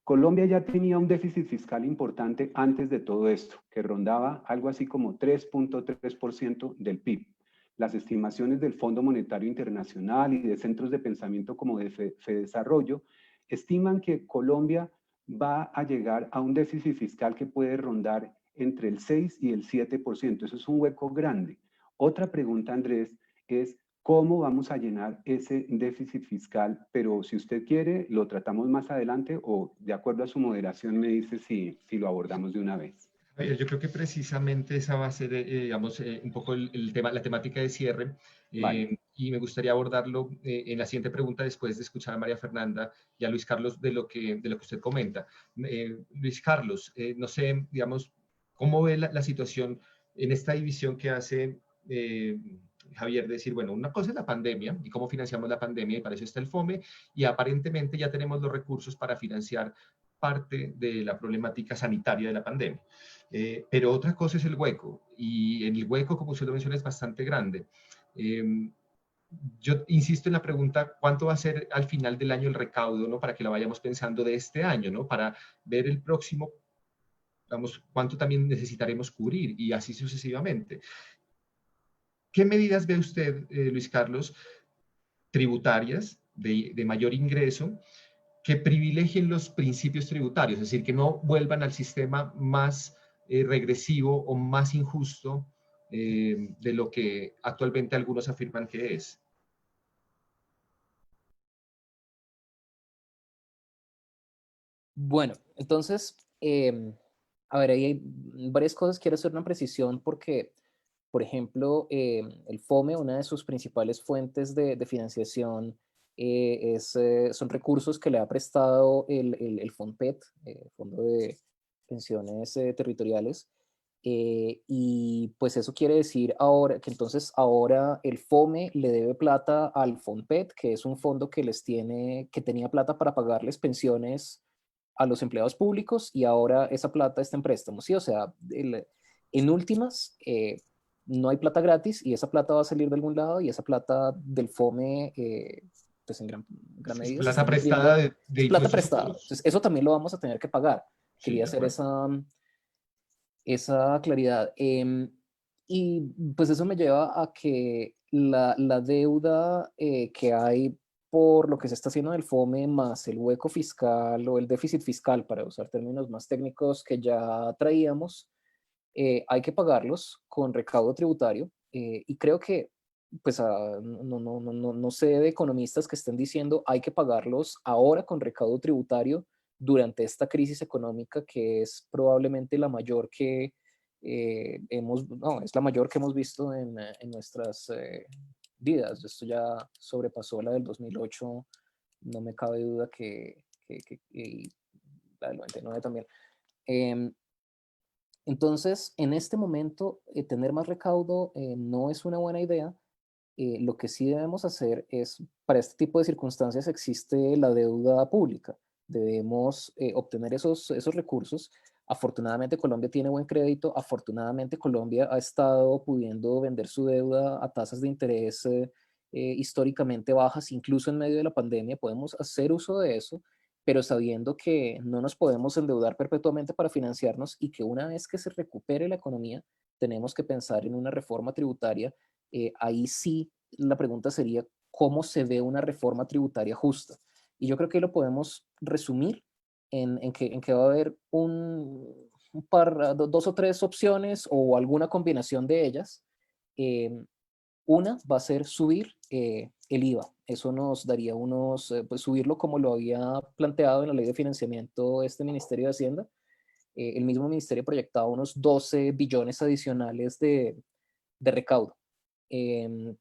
Colombia ya tenía un déficit fiscal importante antes de todo esto, que rondaba algo así como 3.3% del PIB. Las estimaciones del Fondo Monetario Internacional y de centros de pensamiento como de FEDesarrollo estiman que Colombia va a llegar a un déficit fiscal que puede rondar entre el 6 y el 7%. Eso es un hueco grande. Otra pregunta, Andrés, es ¿cómo vamos a llenar ese déficit fiscal? Pero si usted quiere, lo tratamos más adelante, o de acuerdo a su moderación me dice si lo abordamos de una vez. Yo creo que precisamente esa va a ser, digamos, un poco el tema, la temática de cierre. Vale. y me gustaría abordarlo en la siguiente pregunta después de escuchar a María Fernanda y a Luis Carlos de lo que usted comenta. Luis Carlos, no sé, digamos, ¿cómo ve la situación en esta división que hace Javier? Decir, bueno, una cosa es la pandemia y cómo financiamos la pandemia, y para eso está el FOME, y aparentemente ya tenemos los recursos para financiar parte de la problemática sanitaria de la pandemia. Pero otra cosa es el hueco, y el hueco, como usted lo menciona, es bastante grande. Yo insisto en la pregunta, ¿cuánto va a ser al final del año el recaudo, ¿no? Para que lo vayamos pensando de este año, ¿no? Para ver el próximo, vamos, cuánto también necesitaremos cubrir y así sucesivamente. ¿Qué medidas ve usted, Luis Carlos, tributarias de mayor ingreso que privilegien los principios tributarios, es decir, que no vuelvan al sistema más regresivo o más injusto de lo que actualmente algunos afirman que es? Bueno, entonces, a ver, ahí hay varias cosas. Quiero hacer una precisión porque, por ejemplo, el FOME, una de sus principales fuentes de financiación, son recursos que le ha prestado el FONPET, Fondo de Pensiones Territoriales. Y pues eso quiere decir ahora que entonces ahora el FOME le debe plata al FONPET, que es un fondo que tenía plata para pagarles pensiones a los empleados públicos, y ahora esa plata está en préstamos, ¿sí? O sea, en últimas, no hay plata gratis y esa plata va a salir de algún lado, y esa plata del FOME, pues en gran Es medida se está plata prestada nutriendo, de es plata impuestos prestada. futuros. Entonces, eso también lo vamos a tener que pagar. Sí, Quería de hacer acuerdo. esa claridad. Y pues eso me lleva a que la deuda que hay por lo que se está haciendo en el FOME, más el hueco fiscal o el déficit fiscal, para usar términos más técnicos que ya traíamos, hay que pagarlos con recaudo tributario. Y creo que, pues no sé de economistas que estén diciendo hay que pagarlos ahora con recaudo tributario durante esta crisis económica, que es probablemente la mayor que no, es la mayor que hemos visto en nuestras vidas. Esto ya sobrepasó la del 2008, no me cabe duda y la del 99 también. Em, entonces, en este momento, tener más recaudo no es una buena idea. Lo que sí debemos hacer es, para este tipo de circunstancias existe la deuda pública. Debemos obtener esos recursos. Afortunadamente Colombia tiene buen crédito. Afortunadamente Colombia ha estado pudiendo vender su deuda a tasas de interés históricamente bajas, incluso en medio de la pandemia. Podemos hacer uso de eso, pero sabiendo que no nos podemos endeudar perpetuamente para financiarnos, y que una vez que se recupere la economía, tenemos que pensar en una reforma tributaria. Ahí sí la pregunta sería, ¿cómo se ve una reforma tributaria justa? Y yo creo que lo podemos resumir en que va a haber dos o tres opciones o alguna combinación de ellas. Una va a ser subir el IVA. Eso nos daría pues subirlo como lo había planteado en la ley de financiamiento este Ministerio de Hacienda. El mismo ministerio proyectaba unos 12 billones adicionales de recaudo. Em,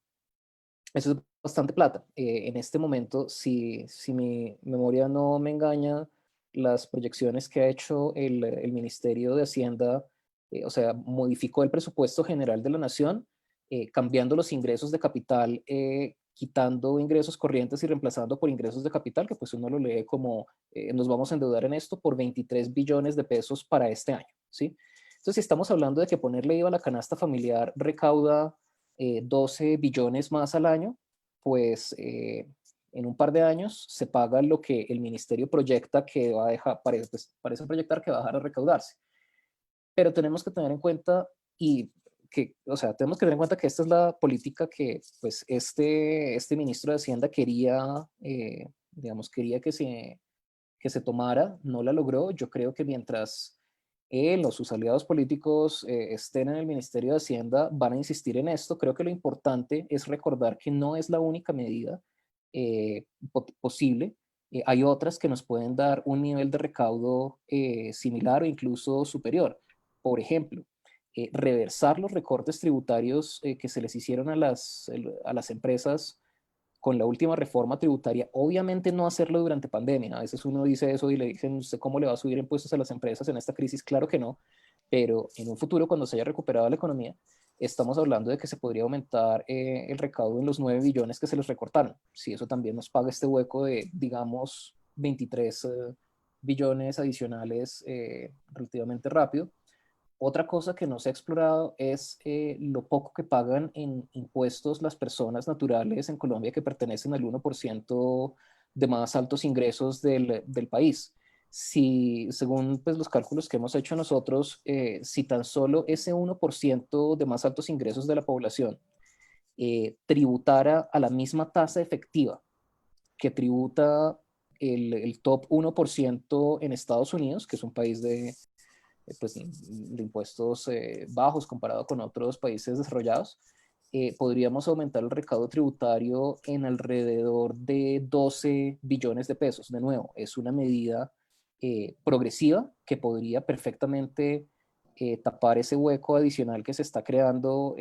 Eso es bastante plata. En este momento, si mi memoria no me engaña, las proyecciones que ha hecho el Ministerio de Hacienda, o sea, modificó el presupuesto general de la Nación, cambiando los ingresos de capital, quitando ingresos corrientes y reemplazando por ingresos de capital, que pues uno lo lee como nos vamos a endeudar en esto por 23 billones de pesos para este año, ¿sí? Entonces, si estamos hablando de que ponerle IVA a la canasta familiar recauda 12 billones más al año, pues en un par de años se paga lo que el ministerio proyecta que va a dejar, parece proyectar que va a dejar de recaudarse. Pero tenemos que tener en cuenta o sea, tenemos que tener en cuenta que esta es la política que pues este ministro de Hacienda quería, digamos, quería que se tomara, no la logró. Yo creo que mientras él o sus aliados políticos estén en el Ministerio de Hacienda, van a insistir en esto. Creo que lo importante es recordar que no es la única medida posible. Hay otras que nos pueden dar un nivel de recaudo similar o incluso superior. Por ejemplo, reversar los recortes tributarios que se les hicieron a las empresas con la última reforma tributaria. Obviamente no hacerlo durante pandemia. A veces uno dice eso y le dicen, ¿usted cómo le va a subir impuestos a las empresas en esta crisis? Claro que no, pero en un futuro, cuando se haya recuperado la economía, estamos hablando de que se podría aumentar el recaudo en los 9 billones que se les recortaron. Si eso también nos paga este hueco de, digamos, 23 billones adicionales relativamente rápido. Otra cosa que no se ha explorado es lo poco que pagan en impuestos las personas naturales en Colombia que pertenecen al 1% de más altos ingresos del país. Si, según pues, los cálculos que hemos hecho nosotros, si tan solo ese 1% de más altos ingresos de la población tributara a la misma tasa efectiva que tributa el top 1% en Estados Unidos, que es un país de impuestos bajos comparado con otros países desarrollados, podríamos aumentar el recaudo tributario en alrededor de 12 billones de pesos. De nuevo, es una medida progresiva que podría perfectamente tapar ese hueco adicional que se está creando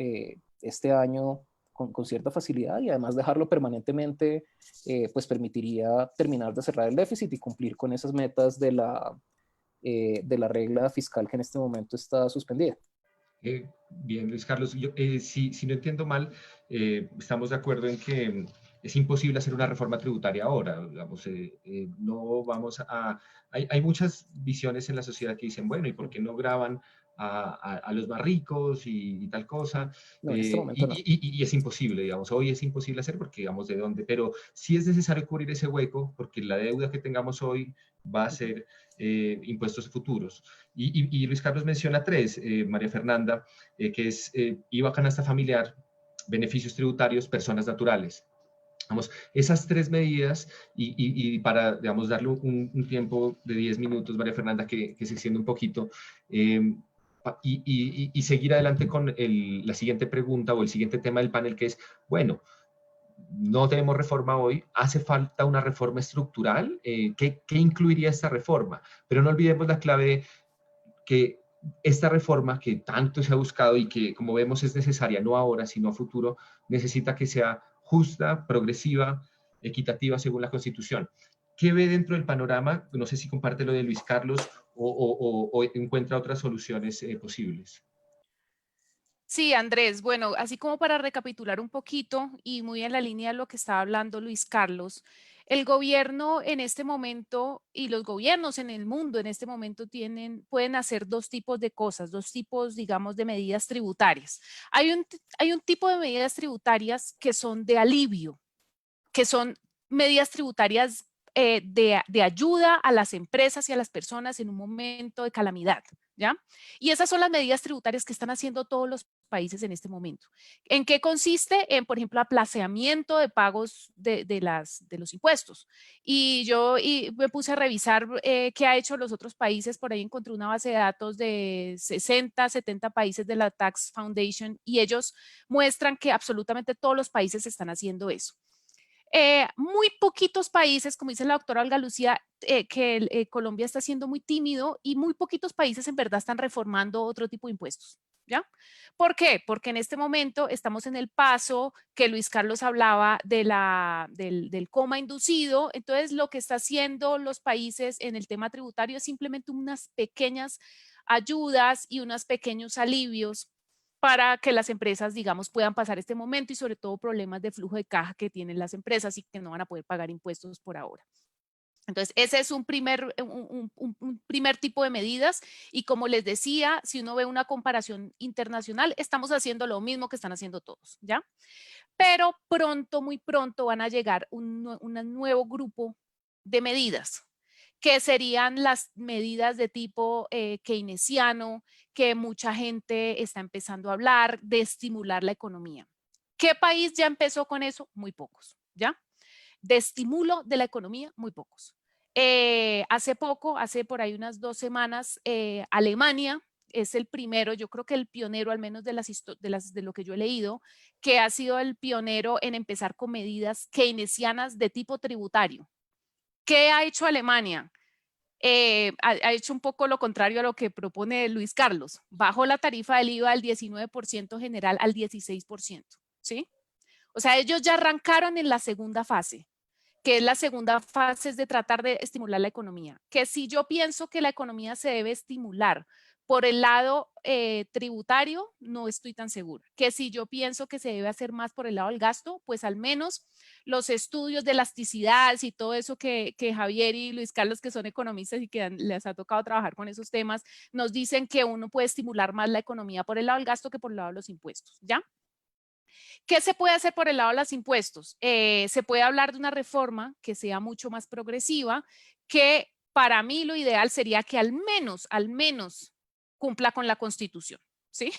este año con cierta facilidad, y además dejarlo permanentemente, pues permitiría terminar de cerrar el déficit y cumplir con esas metas de la regla fiscal que en este momento está suspendida. Bien, Luis Carlos, si no entiendo mal, estamos de acuerdo en que es imposible hacer una reforma tributaria ahora. Digamos, no vamos a... Hay muchas visiones en la sociedad que dicen, bueno, ¿y por qué no graban a los más ricos y tal cosa? No, en este momento no. Y es imposible, digamos, hoy es imposible hacer porque, digamos, ¿de dónde? Pero sí es necesario cubrir ese hueco porque la deuda que tengamos hoy va a ser impuestos futuros. Y Luis Carlos menciona 3, María Fernanda, que es IVA canasta familiar, beneficios tributarios, personas naturales. Vamos, esas 3 medidas, y para, digamos, darle un tiempo de 10 minutos, María Fernanda, que se extiende un poquito, y seguir adelante con la siguiente pregunta o el siguiente tema del panel, que es, bueno, no tenemos reforma hoy, hace falta una reforma estructural. ¿Qué incluiría esta reforma? Pero no olvidemos la clave, que esta reforma que tanto se ha buscado y que, como vemos, es necesaria no ahora, sino a futuro, necesita que sea justa, progresiva, equitativa según la Constitución. ¿Qué ve dentro del panorama? No sé si comparte lo de Luis Carlos o encuentra otras soluciones posibles. Sí, Andrés, bueno, así como para recapitular un poquito y muy en la línea de lo que estaba hablando Luis Carlos, el gobierno en este momento y los gobiernos en el mundo en este momento pueden hacer 2 tipos de cosas, 2 tipos, digamos, de medidas tributarias. Hay un tipo de medidas tributarias que son de alivio, que son medidas tributarias de ayuda a las empresas y a las personas en un momento de calamidad, ¿ya? Y esas son las medidas tributarias que están haciendo todos los países en este momento. ¿En qué consiste? En, por ejemplo, aplazamiento de pagos de los impuestos. Y yo me puse a revisar qué ha hecho los otros países. Por ahí encontré una base de datos de 60, 70 países de la Tax Foundation, y ellos muestran que absolutamente todos los países están haciendo eso. Muy poquitos países, como dice la doctora Olga Lucía, que Colombia está siendo muy tímido, y muy poquitos países en verdad están reformando otro tipo de impuestos, ¿ya? ¿Por qué? Porque en este momento estamos en el paso que Luis Carlos hablaba del coma inducido. Entonces, lo que está haciendo los países en el tema tributario es simplemente unas pequeñas ayudas y unos pequeños alivios para que las empresas, digamos, puedan pasar este momento, y sobre todo problemas de flujo de caja que tienen las empresas y que no van a poder pagar impuestos por ahora. Entonces, ese es un primer tipo de medidas, y como les decía, si uno ve una comparación internacional, estamos haciendo lo mismo que están haciendo todos, ¿ya? Pero pronto, muy pronto, van a llegar un nuevo grupo de medidas, que serían las medidas de tipo keynesiano, que mucha gente está empezando a hablar, de estimular la economía. ¿Qué país ya empezó con eso? Muy pocos, ¿ya? De estimulo de la economía, muy pocos. Hace poco, hace por ahí unas 2 semanas, Alemania es el primero, yo creo que el pionero, al menos de lo que yo he leído, que ha sido el pionero en empezar con medidas keynesianas de tipo tributario. ¿Qué ha hecho Alemania? ha hecho un poco lo contrario a lo que propone Luis Carlos. Bajó la tarifa del IVA del 19% general al 16%, ¿sí? O sea, ellos ya arrancaron en la segunda fase, que es la segunda fase es de tratar de estimular la economía. Que si yo pienso que la economía se debe estimular por el lado tributario, no estoy tan segura. Que si yo pienso que se debe hacer más por el lado del gasto, pues al menos los estudios de elasticidad y todo eso que Javier y Luis Carlos, que son economistas y que les ha tocado trabajar con esos temas, nos dicen que uno puede estimular más la economía por el lado del gasto que por el lado de los impuestos, ¿ya? ¿Qué se puede hacer por el lado de los impuestos? Se puede hablar de una reforma que sea mucho más progresiva, que para mí lo ideal sería que al menos cumpla con la Constitución, ¿sí?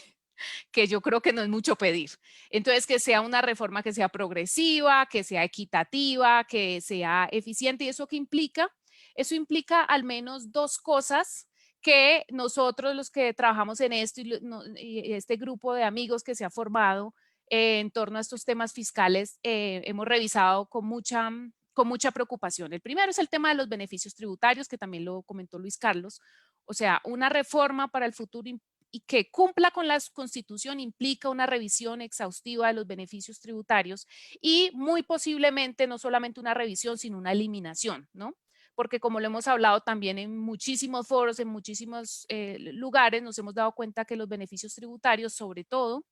Que yo creo que no es mucho pedir. Entonces, que sea una reforma que sea progresiva, que sea equitativa, que sea eficiente. ¿Y eso qué implica? Eso implica al menos dos cosas que nosotros los que trabajamos en esto y este grupo de amigos que se ha formado en torno a estos temas fiscales hemos revisado con mucha preocupación. El primero es el tema de los beneficios tributarios, que también lo comentó Luis Carlos. O sea, una reforma para el futuro y que cumpla con la Constitución implica una revisión exhaustiva de los beneficios tributarios y muy posiblemente no solamente una revisión, sino una eliminación, ¿no? Porque como lo hemos hablado también en muchísimos foros, en muchísimos lugares, nos hemos dado cuenta que los beneficios tributarios, sobre todo,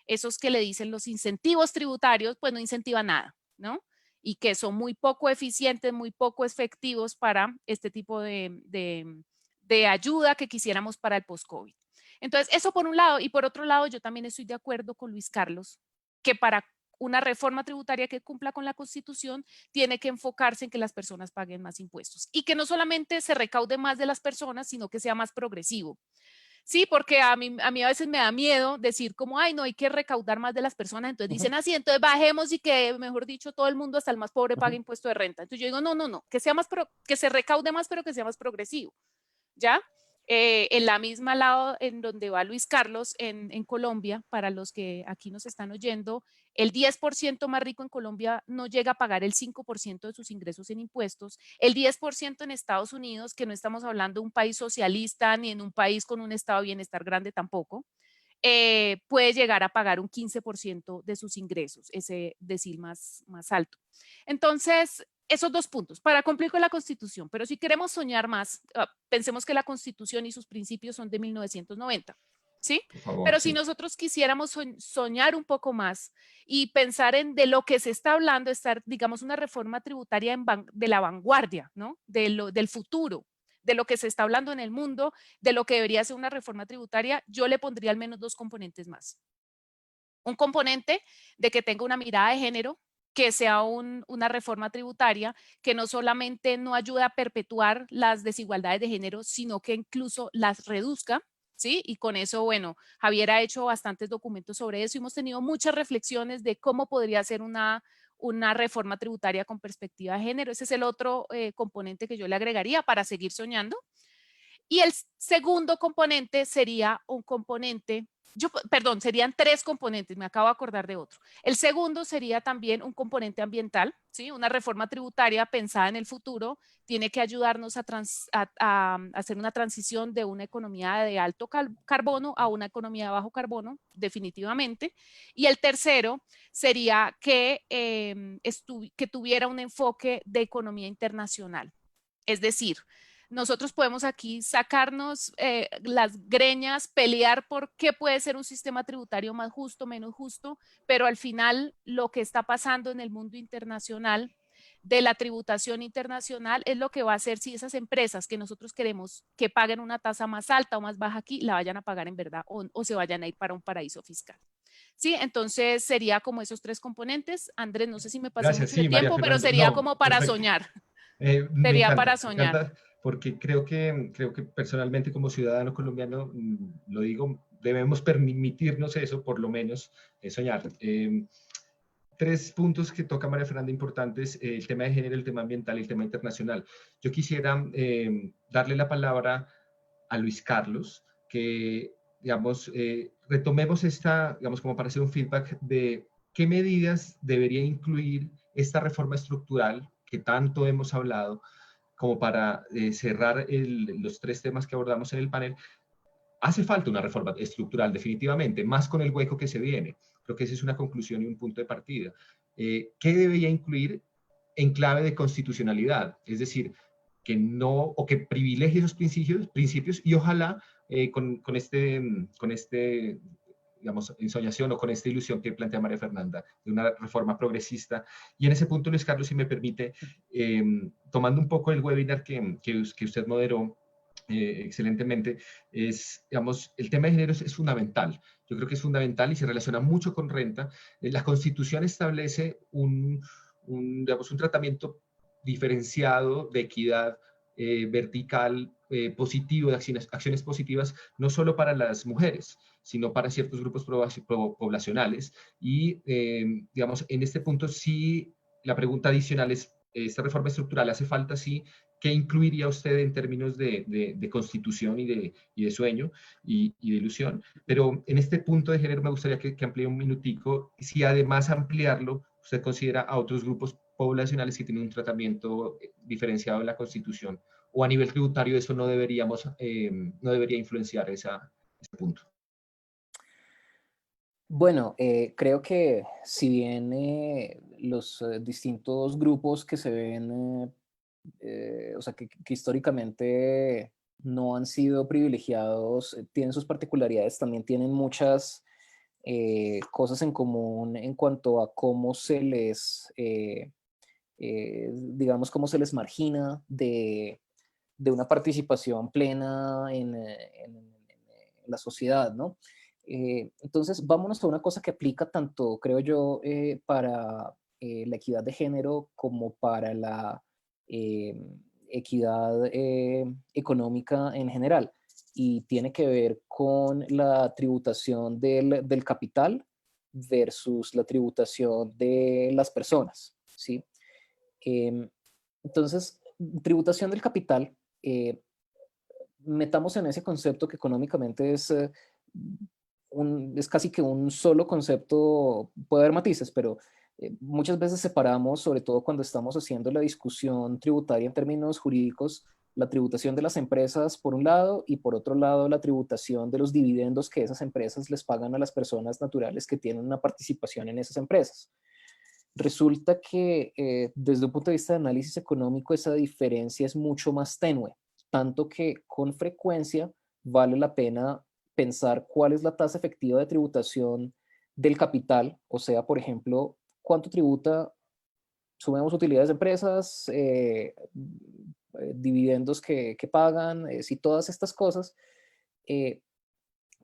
esos que le dicen los incentivos tributarios, pues no incentivan nada, ¿no? Y que son muy poco eficientes, muy poco efectivos para este tipo de ayuda que quisiéramos para el post-COVID. Entonces, eso por un lado. Y por otro lado, yo también estoy de acuerdo con Luis Carlos, que para una reforma tributaria que cumpla con la Constitución tiene que enfocarse en que las personas paguen más impuestos y que no solamente se recaude más de las personas, sino que sea más progresivo. Sí, porque a mí a veces me da miedo decir como, ay, no, hay que recaudar más de las personas. Entonces dicen así, entonces bajemos y que, mejor dicho, todo el mundo, hasta el más pobre, pague impuesto de renta. Entonces yo digo, no, que sea que se recaude más, pero que sea más progresivo, ¿ya? En la misma lado en donde va Luis Carlos en Colombia, para los que aquí nos están oyendo, el 10% más rico en Colombia no llega a pagar el 5% de sus ingresos en impuestos. El 10% en Estados Unidos, que no estamos hablando de un país socialista ni en un país con un estado de bienestar grande tampoco, puede llegar a pagar un 15% de sus ingresos, ese decil más alto. Entonces, esos dos puntos, para cumplir con la Constitución, pero si queremos soñar más, pensemos que la Constitución y sus principios son de 1990, ¿sí? Por favor, Pero sí. si nosotros quisiéramos soñar un poco más y pensar en de lo que se está hablando, estar, digamos, una reforma tributaria de la vanguardia, ¿no? Del futuro, de lo que se está hablando en el mundo, de lo que debería ser una reforma tributaria, yo le pondría al menos dos componentes más. Un componente de que tenga una mirada de género, que sea una reforma tributaria que no solamente no ayude a perpetuar las desigualdades de género, sino que incluso las reduzca, ¿sí? Y con eso, bueno, Javier ha hecho bastantes documentos sobre eso y hemos tenido muchas reflexiones de cómo podría ser una reforma tributaria con perspectiva de género. Ese es el otro componente que yo le agregaría para seguir soñando. Y el segundo componente sería un componente, serían tres componentes, me acabo de acordar de otro. El segundo sería también un componente ambiental, ¿sí? Una reforma tributaria pensada en el futuro tiene que ayudarnos a hacer una transición de una economía de alto carbono a una economía de bajo carbono, definitivamente. Y el tercero sería que tuviera un enfoque de economía internacional. Es decir, nosotros podemos aquí sacarnos las greñas, pelear por qué puede ser un sistema tributario más justo, menos justo, pero al final lo que está pasando en el mundo internacional, de la tributación internacional, es lo que va a hacer si esas empresas que nosotros queremos que paguen una tasa más alta o más baja aquí, la vayan a pagar en verdad o se vayan a ir para un paraíso fiscal. Sí, entonces sería como esos tres componentes. Andrés, no sé si me pasé Gracias, mucho el sí, María tiempo, pero Fernanda. sería No, como para perfecto. soñar. Me Sería encanta, para soñar. me encanta porque creo que personalmente como ciudadano colombiano, lo digo, debemos permitirnos eso, por lo menos, soñar. Tres puntos que toca María Fernanda importantes, el tema de género, el tema ambiental y el tema internacional. Yo quisiera darle la palabra a Luis Carlos, que, digamos, retomemos esta, digamos, como para hacer un feedback de qué medidas debería incluir esta reforma estructural que tanto hemos hablado, como para cerrar los tres temas que abordamos en el panel, hace falta una reforma estructural definitivamente, más con el hueco que se viene. Creo que esa es una conclusión y un punto de partida. ¿Qué debería incluir en clave de constitucionalidad? Es decir, que no, o que privilegie esos principios y ojalá con este, digamos, ensoñación o con esta ilusión que plantea María Fernanda de una reforma progresista. Y en ese punto, Luis Carlos, si me permite, tomando un poco el webinar que usted moderó excelentemente, digamos, el tema de género es fundamental. Yo creo que es fundamental y se relaciona mucho con renta. La Constitución establece digamos, un tratamiento diferenciado de equidad vertical, positivo, de acciones positivas, no solo para las mujeres, sino para ciertos grupos poblacionales. Y, digamos, en este punto sí, la pregunta adicional es, ¿esta reforma estructural hace falta? Sí. ¿Qué incluiría usted en términos de constitución y de sueño y de ilusión? Pero en este punto de género me gustaría que amplíe un minutico, si además ampliarlo, usted considera a otros grupos poblacionales que tienen un tratamiento diferenciado en la Constitución, o a nivel tributario eso no debería influenciar ese punto. Bueno, creo que si bien los distintos grupos que se ven, o sea, que históricamente no han sido privilegiados, tienen sus particularidades, también tienen muchas cosas en común en cuanto a cómo se les, digamos, cómo se les margina de una participación plena en la sociedad, ¿no? Entonces, vámonos a una cosa que aplica tanto, creo yo, para la equidad de género como para la eh, equidad económica en general. Y tiene que ver con la tributación del capital versus la tributación de las personas, ¿sí? Em, entonces, tributación del capital, metamos en ese concepto que económicamente es casi que un solo concepto, puede haber matices, pero muchas veces separamos, sobre todo cuando estamos haciendo la discusión tributaria en términos jurídicos, la tributación de las empresas por un lado y por otro lado la tributación de los dividendos que esas empresas les pagan a las personas naturales que tienen una participación en esas empresas. Resulta que desde un punto de vista de análisis económico esa diferencia es mucho más tenue, tanto que con frecuencia vale la pena pensar cuál es la tasa efectiva de tributación del capital, o sea, por ejemplo, cuánto tributa, sumemos utilidades de empresas, dividendos que pagan, si todas estas cosas,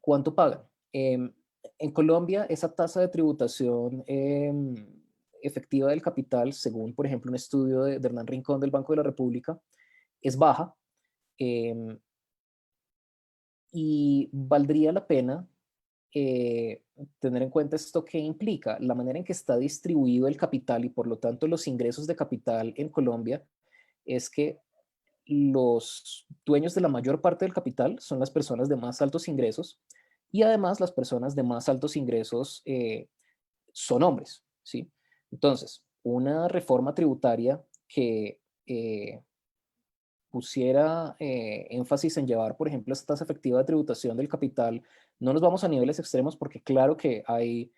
¿cuánto pagan? En Colombia, esa tasa de tributación efectiva del capital, según, por ejemplo, un estudio de Hernán Rincón del Banco de la República, es baja. Y valdría la pena tener en cuenta esto que implica la manera en que está distribuido el capital y por lo tanto los ingresos de capital en Colombia es que los dueños de la mayor parte del capital son las personas de más altos ingresos y además las personas de más altos ingresos son hombres, ¿sí? Entonces, una reforma tributaria que pusiera énfasis en llevar, por ejemplo, esta tasa efectiva de tributación del capital, no nos vamos a niveles extremos porque claro que hay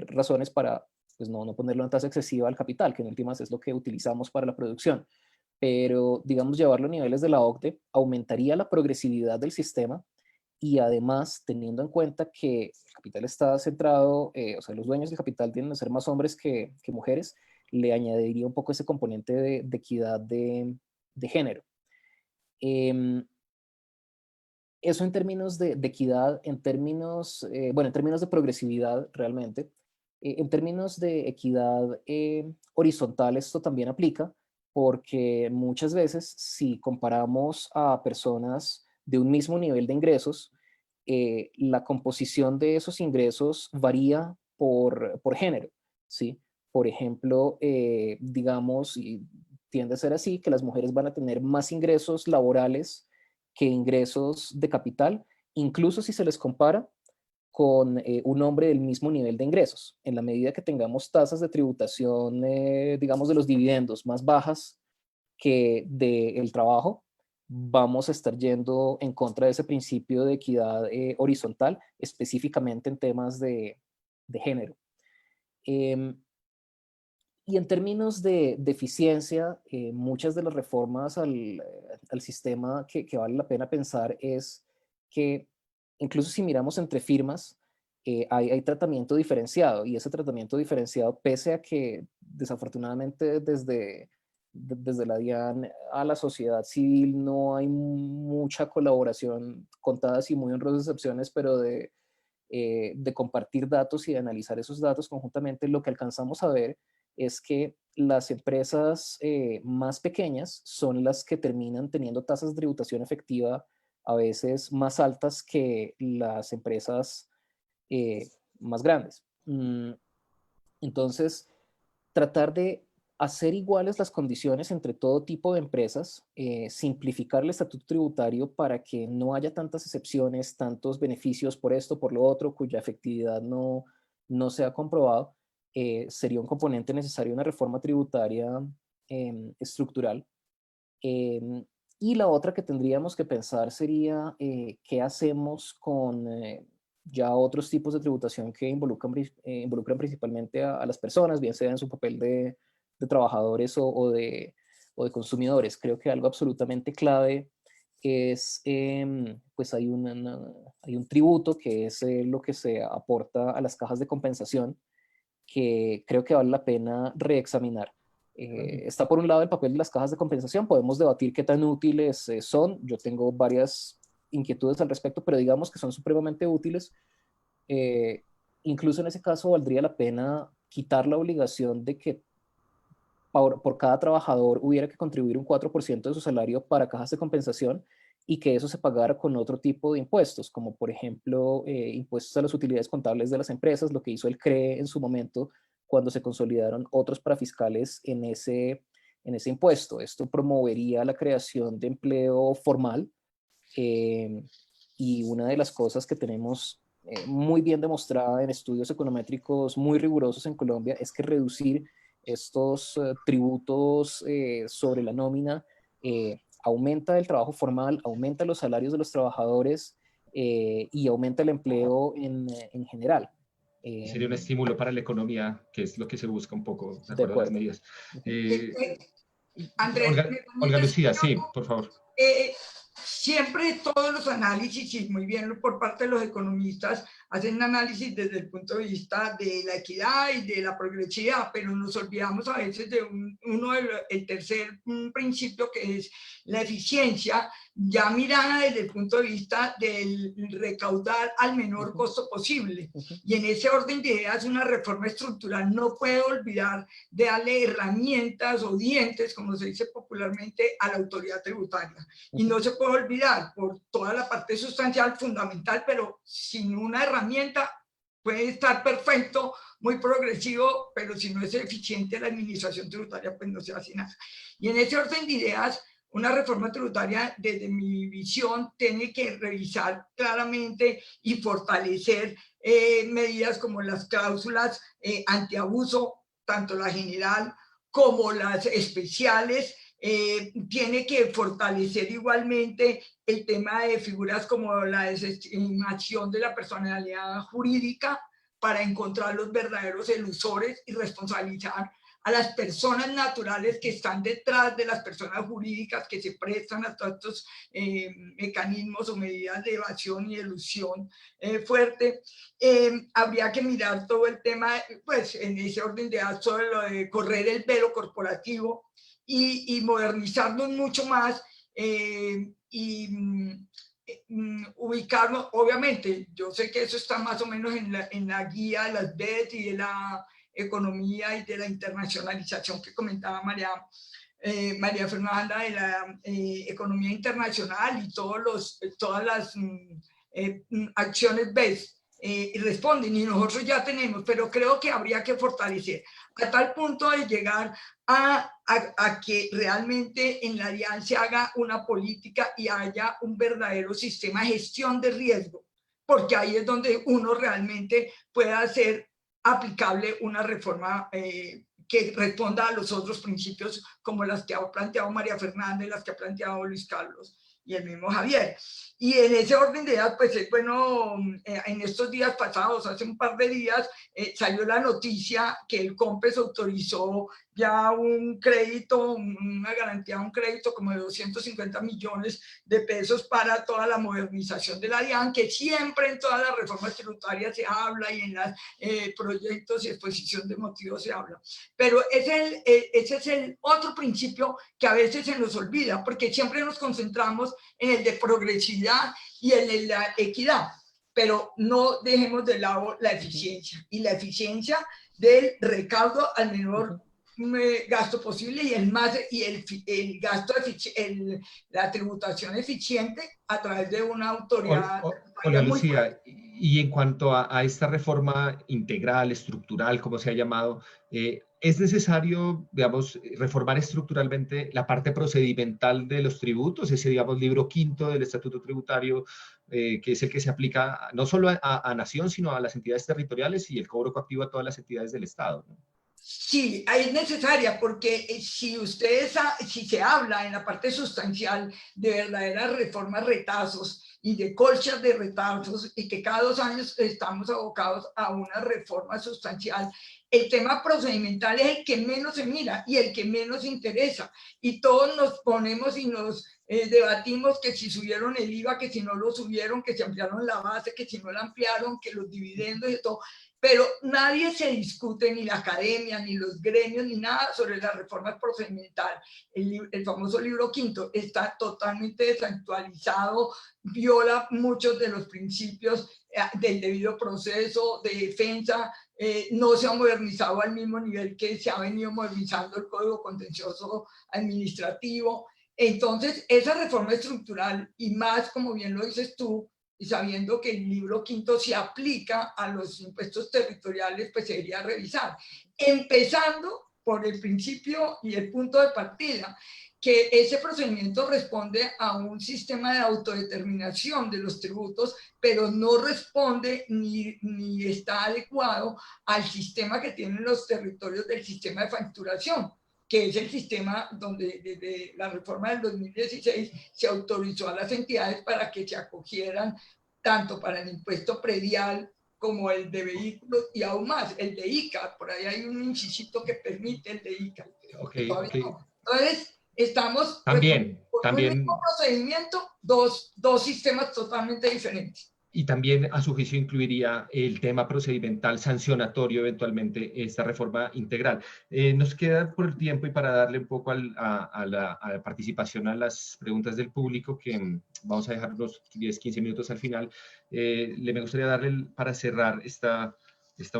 razones para pues, no ponerlo en tasa excesiva al capital, que en últimas es lo que utilizamos para la producción, pero digamos llevarlo a niveles de la OCDE aumentaría la progresividad del sistema y además teniendo en cuenta que el capital está centrado, o sea, los dueños del capital tienden a ser más hombres que mujeres, le añadiría un poco ese componente de equidad de género. Eso en términos de equidad, en términos, bueno, en términos de progresividad realmente, en términos de equidad horizontal esto también aplica porque muchas veces si comparamos a personas de un mismo nivel de ingresos, la composición de esos ingresos varía por género, ¿sí? Por ejemplo, digamos, y tiende a ser así, que las mujeres van a tener más ingresos laborales que ingresos de capital, incluso si se les compara con un hombre del mismo nivel de ingresos. En la medida que tengamos tasas de tributación, digamos, de los dividendos más bajas que del trabajo vamos a estar yendo en contra de ese principio de equidad horizontal, específicamente en temas de género. Y en términos de eficiencia, muchas de las reformas al sistema que vale la pena pensar es que incluso si miramos entre firmas, hay tratamiento diferenciado, y ese tratamiento diferenciado, pese a que desafortunadamente desde la DIAN a la sociedad civil no hay mucha colaboración, contadas y muy honrosas excepciones, pero de compartir datos y de analizar esos datos conjuntamente, lo que alcanzamos a ver es que las empresas más pequeñas son las que terminan teniendo tasas de tributación efectiva a veces más altas que las empresas más grandes. Entonces, tratar de hacer iguales las condiciones entre todo tipo de empresas, simplificar el estatuto tributario para que no haya tantas excepciones, tantos beneficios por esto, por lo otro, cuya efectividad no se ha comprobado, sería un componente necesario de una reforma tributaria estructural. Y la otra que tendríamos que pensar sería qué hacemos con ya otros tipos de tributación que involucran principalmente a las personas, bien sea en su papel de trabajadores o de consumidores. Creo que algo absolutamente clave es, pues hay un tributo que es lo que se aporta a las cajas de compensación, que creo que vale la pena reexaminar. Está por un lado el papel de las cajas de compensación, podemos debatir qué tan útiles son, yo tengo varias inquietudes al respecto, pero digamos que son supremamente útiles. Incluso en ese caso valdría la pena quitar la obligación de que por cada trabajador hubiera que contribuir un 4% de su salario para cajas de compensación, y que eso se pagara con otro tipo de impuestos, como por ejemplo impuestos a las utilidades contables de las empresas, lo que hizo el CRE en su momento cuando se consolidaron otros parafiscales en ese impuesto. Esto promovería la creación de empleo formal, y una de las cosas que tenemos muy bien demostrada en estudios econométricos muy rigurosos en Colombia es que reducir estos tributos sobre la nómina aumenta el trabajo formal, aumenta los salarios de los trabajadores y aumenta el empleo en general. Sería un estímulo para la economía, que es lo que se busca un poco, de acuerdo a las medidas. Andrés, Olga Lucía, sí, por favor. Siempre todos los análisis, y muy bien por parte de los economistas, hacen análisis desde el punto de vista de la equidad y de la progresividad, pero nos olvidamos a veces de el tercer principio, que es la eficiencia, ya mirada desde el punto de vista del recaudar al menor costo posible. Y en ese orden de ideas, una reforma estructural no puede olvidar de darle herramientas o dientes, como se dice popularmente, a la autoridad tributaria. Y no se puede olvidar por toda la parte sustancial fundamental, pero sin una herramienta puede estar perfecto, muy progresivo, pero si no es eficiente la administración tributaria, pues no se hace nada. Y en ese orden de ideas, una reforma tributaria, desde mi visión, tiene que revisar claramente y fortalecer medidas como las cláusulas antiabuso, tanto la general como las especiales. Tiene que fortalecer igualmente el tema de figuras como la desestimación de la personalidad jurídica para encontrar los verdaderos elusores y responsabilizar a las personas naturales que están detrás de las personas jurídicas que se prestan a todos estos mecanismos o medidas de evasión y elusión fuerte. Habría que mirar todo el tema, pues en ese orden de sobre lo de correr el velo corporativo y modernizarnos mucho más ubicarnos. Obviamente, yo sé que eso está más o menos en la guía de las BED y de la economía y de la internacionalización que comentaba María Fernanda, de la economía internacional y todas las acciones BED y responden, y nosotros ya tenemos, pero creo que habría que fortalecer a tal punto de llegar a que realmente en la DIAN se haga una política y haya un verdadero sistema de gestión de riesgo, porque ahí es donde uno realmente pueda hacer aplicable una reforma que responda a los otros principios como las que ha planteado María Fernanda y las que ha planteado Luis Carlos y el mismo Javier. Y en ese orden de ideas, pues es bueno, en estos días pasados, hace un par de días, salió la noticia que el COMPES autorizó ya un crédito, una garantía, un crédito como de 250 millones de pesos para toda la modernización de la DIAN, que siempre en todas las reformas tributarias se habla y en los proyectos y exposición de motivos se habla. Pero ese es el otro principio que a veces se nos olvida, porque siempre nos concentramos en el de progresividad y en el de la equidad, pero no dejemos de lado la eficiencia, y la eficiencia del recaudo al menor gasto posible y el gasto la tributación eficiente a través de una autoridad. Olga Lucía, y en cuanto a esta reforma integral, estructural, como se ha llamado, ¿es necesario, digamos, reformar estructuralmente la parte procedimental de los tributos, ese, digamos, libro quinto del Estatuto Tributario, que es el que se aplica no solo a Nación, sino a las entidades territoriales y el cobro coactivo a todas las entidades del Estado, ¿no? Sí, es necesaria porque si se habla en la parte sustancial de verdaderas reformas retazos y de colchas de retazos y que cada 2 años estamos abocados a una reforma sustancial, el tema procedimental es el que menos se mira y el que menos interesa, y todos nos ponemos y nos debatimos que si subieron el IVA, que si no lo subieron, que si ampliaron la base, que si no la ampliaron, que los dividendos y todo. Pero nadie se discute, ni la academia, ni los gremios, ni nada sobre la reforma procedimental. El famoso libro quinto está totalmente desactualizado, viola muchos de los principios del debido proceso, de defensa, no se ha modernizado al mismo nivel que se ha venido modernizando el Código Contencioso Administrativo. Entonces, esa reforma estructural, y más, como bien lo dices tú, y sabiendo que el libro quinto se aplica a los impuestos territoriales, pues se debería revisar. Empezando por el principio y el punto de partida, que ese procedimiento responde a un sistema de autodeterminación de los tributos, pero no responde ni está adecuado al sistema que tienen los territorios del sistema de facturación, que es el sistema donde desde la reforma del 2016 se autorizó a las entidades para que se acogieran tanto para el impuesto predial como el de vehículos y aún más el de ICA. Por ahí hay un incisito que permite el de ICA. Okay. No. Entonces, estamos también un mismo procedimiento, dos sistemas totalmente diferentes. Y también, a su juicio, incluiría el tema procedimental sancionatorio, eventualmente, esta reforma integral. Nos queda por el tiempo y para darle un poco a la participación a las preguntas del público, que vamos a dejar unos 10, 15 minutos al final, me gustaría darle, para cerrar esta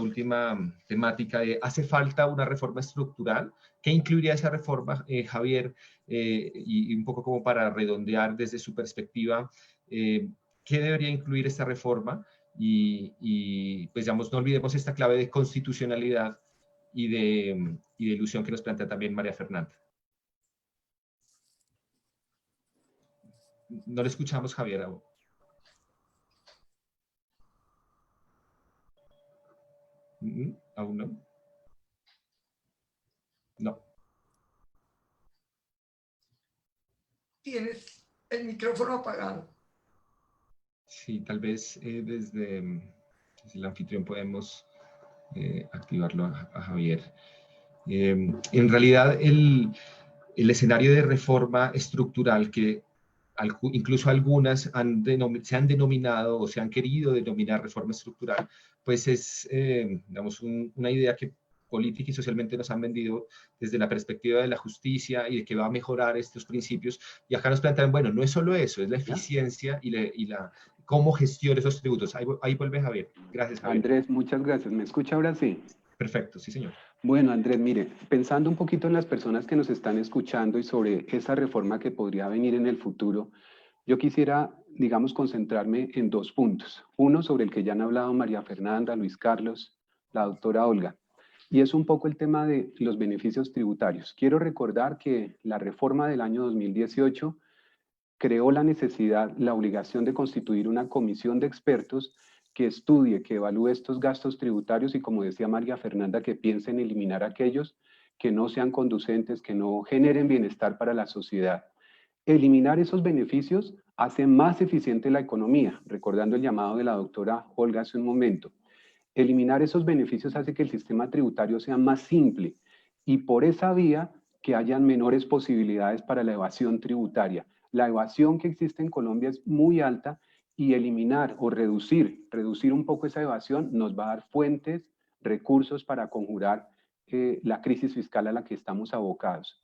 última temática, ¿hace falta una reforma estructural? ¿Qué incluiría esa reforma, Javier? Y un poco como para redondear desde su perspectiva, ¿qué debería incluir esta reforma? Y pues, digamos, no olvidemos esta clave de constitucionalidad y de ilusión que nos plantea también María Fernanda. No le escuchamos, Javier, aún. ¿Aún no? No. Tienes el micrófono apagado. Sí, tal vez desde el anfitrión podemos activarlo a Javier. En realidad, el escenario de reforma estructural que incluso algunas se han denominado o se han querido denominar reforma estructural, pues es, digamos, una idea que política y socialmente nos han vendido desde la perspectiva de la justicia y de que va a mejorar estos principios. Y acá nos plantean, bueno, no es solo eso, es la eficiencia y la cómo gestiona esos tributos. Ahí vuelve Javier. Gracias, Javier. Andrés, muchas gracias. ¿Me escucha ahora sí? Perfecto, sí, señor. Bueno, Andrés, mire, pensando un poquito en las personas que nos están escuchando y sobre esa reforma que podría venir en el futuro, yo quisiera, digamos, concentrarme en 2 puntos. Uno sobre el que ya han hablado María Fernanda, Luis Carlos, la doctora Olga, y es un poco el tema de los beneficios tributarios. Quiero recordar que la reforma del año 2018 creó la necesidad, la obligación de constituir una comisión de expertos que estudie, que evalúe estos gastos tributarios y, como decía María Fernanda, que piense en eliminar aquellos que no sean conducentes, que no generen bienestar para la sociedad. Eliminar esos beneficios hace más eficiente la economía, recordando el llamado de la doctora Olga hace un momento. Eliminar esos beneficios hace que el sistema tributario sea más simple y por esa vía que hayan menores posibilidades para la evasión tributaria. La evasión que existe en Colombia es muy alta y eliminar o reducir un poco esa evasión nos va a dar fuentes, recursos para conjurar la crisis fiscal a la que estamos abocados.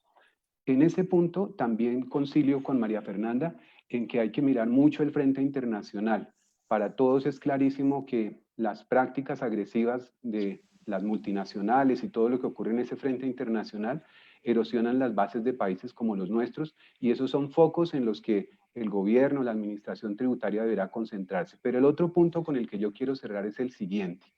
En ese punto también concilio con María Fernanda en que hay que mirar mucho el frente internacional. Para todos es clarísimo que las prácticas agresivas de las multinacionales y todo lo que ocurre en ese frente internacional erosionan las bases de países como los nuestros y esos son focos en los que el gobierno, la administración tributaria deberá concentrarse. Pero el otro punto con el que yo quiero cerrar es el siguiente.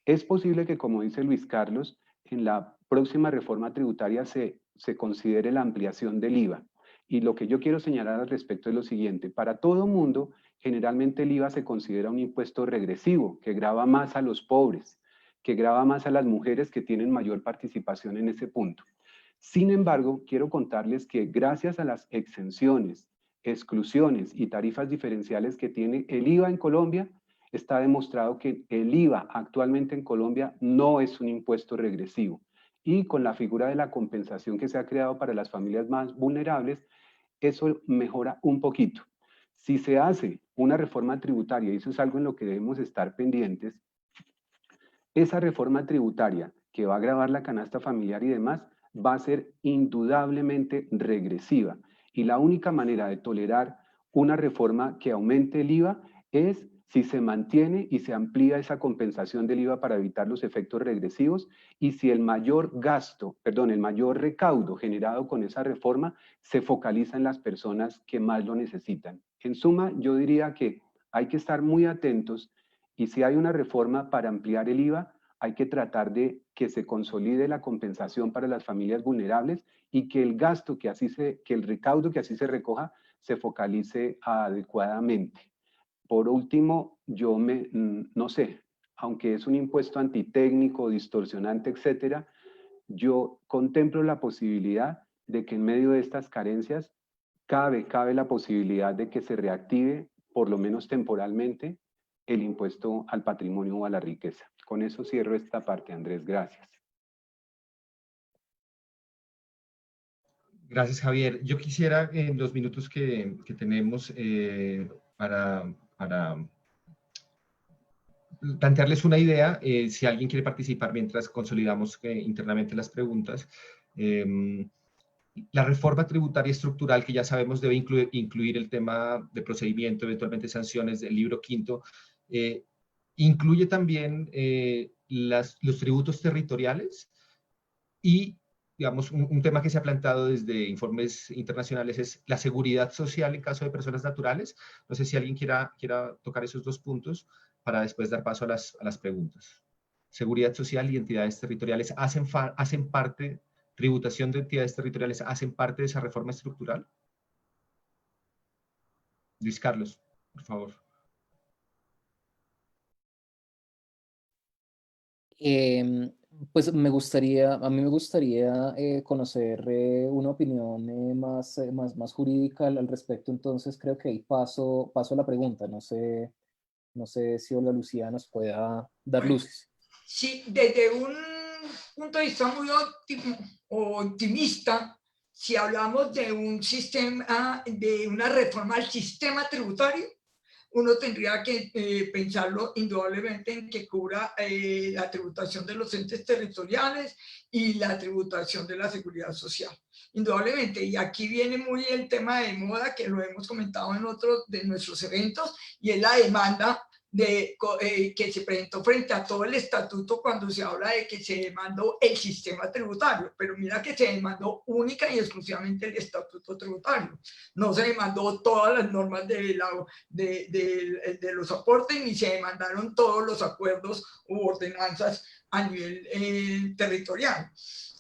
Es posible que, como dice Luis Carlos, en la próxima reforma tributaria se considere la ampliación del IVA. Y lo que yo quiero señalar al respecto es lo siguiente. Para todo mundo, generalmente el IVA se considera un impuesto regresivo, que grava más a los pobres, que grava más a las mujeres que tienen mayor participación en ese punto. Sin embargo, quiero contarles que gracias a las exenciones, exclusiones y tarifas diferenciales que tiene el IVA en Colombia, está demostrado que el IVA actualmente en Colombia no es un impuesto regresivo. Y con la figura de la compensación que se ha creado para las familias más vulnerables, eso mejora un poquito. Si se hace una reforma tributaria, y eso es algo en lo que debemos estar pendientes, esa reforma tributaria que va a gravar la canasta familiar y demás, va a ser indudablemente regresiva. Y la única manera de tolerar una reforma que aumente el IVA es si se mantiene y se amplía esa compensación del IVA para evitar los efectos regresivos y si el mayor recaudo generado con esa reforma se focaliza en las personas que más lo necesitan. En suma, yo diría que hay que estar muy atentos y si hay una reforma para ampliar el IVA, hay que tratar de que se consolide la compensación para las familias vulnerables y que el gasto que el recaudo que así se recoja se focalice adecuadamente. Por último, no sé, aunque es un impuesto antitécnico, distorsionante, etcétera, yo contemplo la posibilidad de que en medio de estas carencias cabe la posibilidad de que se reactive, por lo menos temporalmente, el impuesto al patrimonio o a la riqueza. Con eso cierro esta parte, Andrés. Gracias. Gracias, Javier. Yo quisiera, en los minutos que tenemos, para plantearles una idea, si alguien quiere participar mientras consolidamos internamente las preguntas. La reforma tributaria estructural, que ya sabemos debe incluir el tema de procedimiento, eventualmente sanciones del libro quinto, incluye también los tributos territoriales y, digamos, un tema que se ha planteado desde informes internacionales es la seguridad social en caso de personas naturales. No sé si alguien quiera tocar esos dos puntos para después dar paso a las preguntas. Seguridad social y entidades territoriales hacen parte, tributación de entidades territoriales, hacen parte de esa reforma estructural. Luis Carlos, por favor. Pues a mí me gustaría conocer una opinión más jurídica al respecto, entonces creo que ahí paso a la pregunta, no sé si Olga Lucía nos pueda dar luces. Sí, desde un punto de vista muy optimista, si hablamos de un sistema, de una reforma al sistema tributario, uno tendría que pensarlo indudablemente en que cubra la tributación de los entes territoriales y la tributación de la seguridad social. Indudablemente, y aquí viene muy el tema de moda, que lo hemos comentado en otros de nuestros eventos, y es la demanda que se presentó frente a todo el estatuto cuando se habla de que se demandó el sistema tributario, pero mira que se demandó única y exclusivamente el estatuto tributario, no se demandó todas las normas de los aportes ni se demandaron todos los acuerdos u ordenanzas a nivel territorial.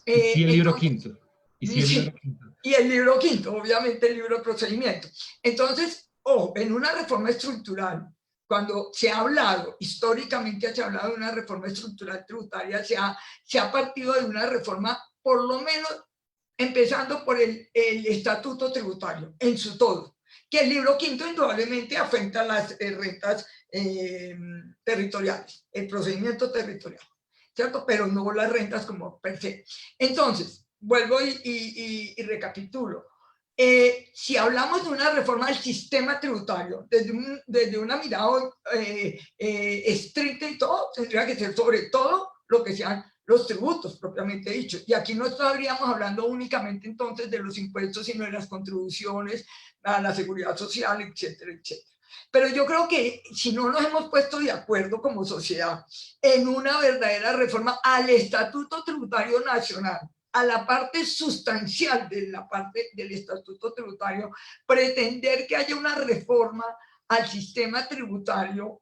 Y el libro quinto. Y el libro quinto, obviamente el libro de procedimiento. Entonces, en una reforma estructural, cuando se ha hablado, históricamente se ha hablado de una reforma estructural tributaria, se ha partido de una reforma por lo menos empezando por el estatuto tributario en su todo, que el libro quinto indudablemente afecta a las rentas territoriales, el procedimiento territorial, ¿cierto? Pero no las rentas como per se. Entonces, vuelvo y recapitulo. Si hablamos de una reforma del sistema tributario, desde una mirada estricta y todo, tendría que ser sobre todo lo que sean los tributos propiamente dichos. Y aquí no estaríamos hablando únicamente entonces de los impuestos, sino de las contribuciones a la seguridad social, etcétera, etcétera. Pero yo creo que si no nos hemos puesto de acuerdo como sociedad en una verdadera reforma al Estatuto Tributario Nacional, a la parte sustancial de la parte del Estatuto Tributario, pretender que haya una reforma al sistema tributario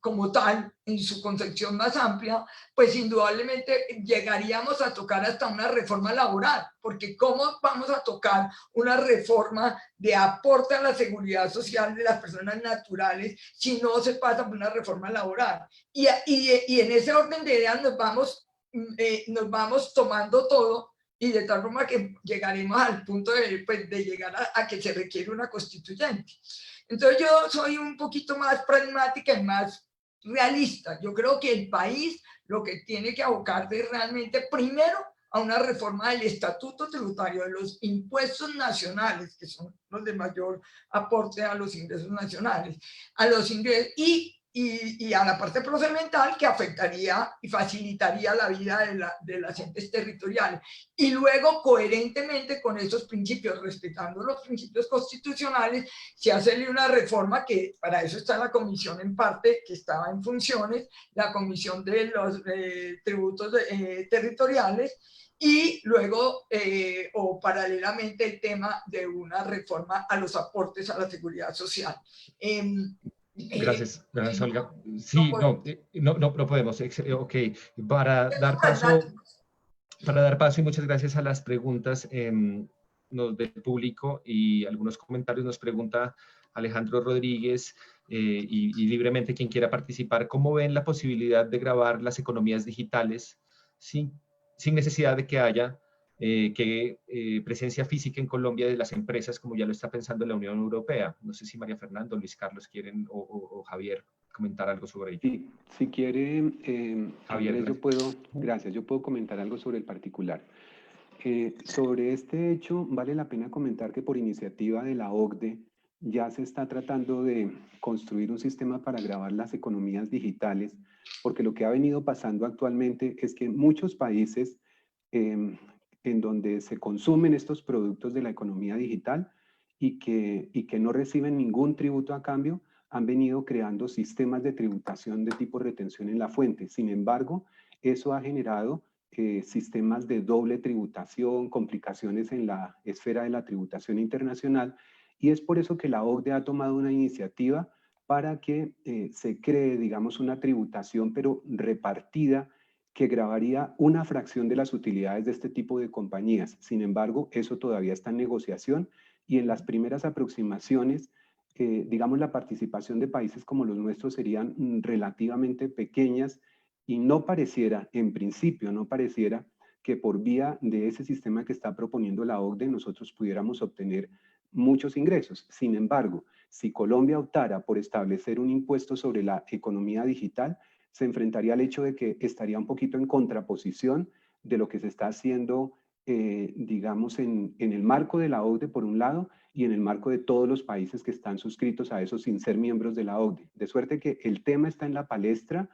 como tal, en su concepción más amplia, pues indudablemente llegaríamos a tocar hasta una reforma laboral, porque ¿cómo vamos a tocar una reforma de aporte a la seguridad social de las personas naturales si no se pasa por una reforma laboral? Y en ese orden de ideas nos vamos tomando todo, y de tal forma que llegaremos al punto de llegar a que se requiere una constituyente. Entonces yo soy un poquito más pragmática y más realista. Yo creo que el país lo que tiene que abocarse es realmente primero a una reforma del estatuto tributario, de los impuestos nacionales, que son los de mayor aporte a los ingresos nacionales, a los ingresos y a la parte procedimental, que afectaría y facilitaría la vida de las entes territoriales. Y luego, coherentemente con esos principios, respetando los principios constitucionales, se hace una reforma que para eso está la comisión en parte, que estaba en funciones, la comisión de los tributos territoriales, y luego o paralelamente el tema de una reforma a los aportes a la seguridad social. Gracias, Olga. Sí, no podemos. Ok, para dar paso y muchas gracias a las preguntas del público y algunos comentarios, nos pregunta Alejandro Rodríguez y libremente quien quiera participar, ¿cómo ven la posibilidad de grabar las economías digitales sin necesidad de que haya presencia física en Colombia de las empresas, como ya lo está pensando la Unión Europea? No sé si María Fernanda, Luis Carlos quieren o Javier comentar algo sobre ello. Sí, si quiere, Javier, Andrés, yo puedo comentar algo sobre el particular. Sobre este hecho, vale la pena comentar que por iniciativa de la OCDE ya se está tratando de construir un sistema para grabar las economías digitales, porque lo que ha venido pasando actualmente es que muchos países en donde se consumen estos productos de la economía digital y que no reciben ningún tributo a cambio, han venido creando sistemas de tributación de tipo retención en la fuente. Sin embargo, eso ha generado sistemas de doble tributación, complicaciones en la esfera de la tributación internacional, y es por eso que la OCDE ha tomado una iniciativa para que se cree, digamos, una tributación, pero repartida, que gravaría una fracción de las utilidades de este tipo de compañías. Sin embargo, eso todavía está en negociación, y en las primeras aproximaciones, digamos, la participación de países como los nuestros serían relativamente pequeñas, y no pareciera, en principio, no pareciera que por vía de ese sistema que está proponiendo la OCDE nosotros pudiéramos obtener muchos ingresos. Sin embargo, si Colombia optara por establecer un impuesto sobre la economía digital, se enfrentaría al hecho de que estaría un poquito en contraposición de lo que se está haciendo, digamos, en el marco de la OCDE por un lado, y en el marco de todos los países que están suscritos a eso sin ser miembros de la OCDE. De suerte que el tema está en la palestra,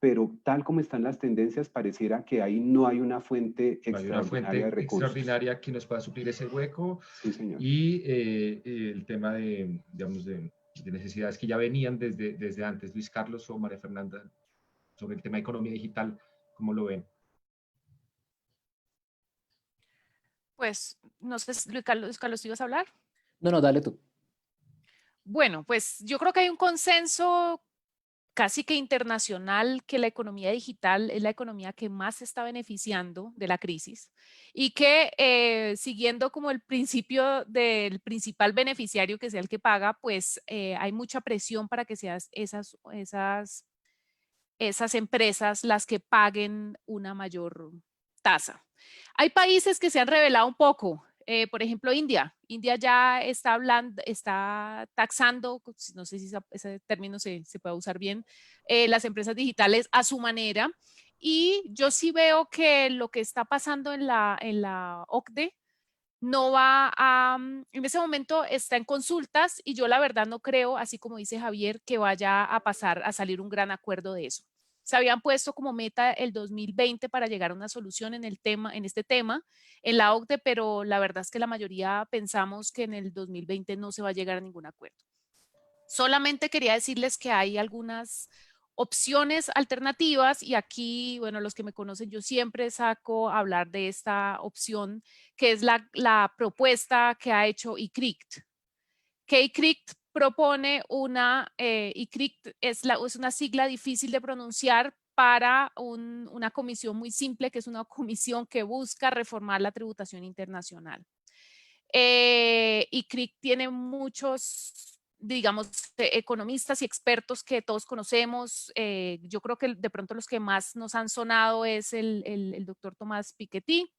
pero tal como están las tendencias, pareciera que ahí no hay una fuente extraordinaria de recursos. Extraordinaria que nos pueda suplir ese hueco. Sí, señor. Y el tema digamos, de necesidades que ya venían desde antes. Luis Carlos o María Fernanda, sobre el tema de economía digital, ¿cómo lo ven? Pues, no sé, Luis Carlos, ¿te ibas a hablar? No, dale tú. Bueno, pues yo creo que hay un consenso casi que internacional que la economía digital es la economía que más se está beneficiando de la crisis, y que siguiendo como el principio del principal beneficiario, que sea el que paga, pues hay mucha presión para que sean esas empresas las que paguen una mayor tasa. Hay países que se han revelado un poco. Por ejemplo, India. India ya está taxando, no sé si ese término se puede usar bien, las empresas digitales a su manera. Y yo sí veo que lo que está pasando en la OCDE no va a, en ese momento está en consultas y yo la verdad no creo, así como dice Javier, que vaya a pasar a salir un gran acuerdo de eso. Se habían puesto como meta el 2020 para llegar a una solución en este tema en la OCDE, pero la verdad es que la mayoría pensamos que en el 2020 no se va a llegar a ningún acuerdo. Solamente quería decirles que hay algunas opciones alternativas y aquí, bueno, los que me conocen, yo siempre saco a hablar de esta opción que es la propuesta que ha hecho ICRICT. Que ICRICT propone ICRICT es una sigla difícil de pronunciar para una comisión muy simple, que es una comisión que busca reformar la tributación internacional. ICRICT tiene muchos, digamos, economistas y expertos que todos conocemos. Yo creo que de pronto los que más nos han sonado es el doctor Tomás Piketty,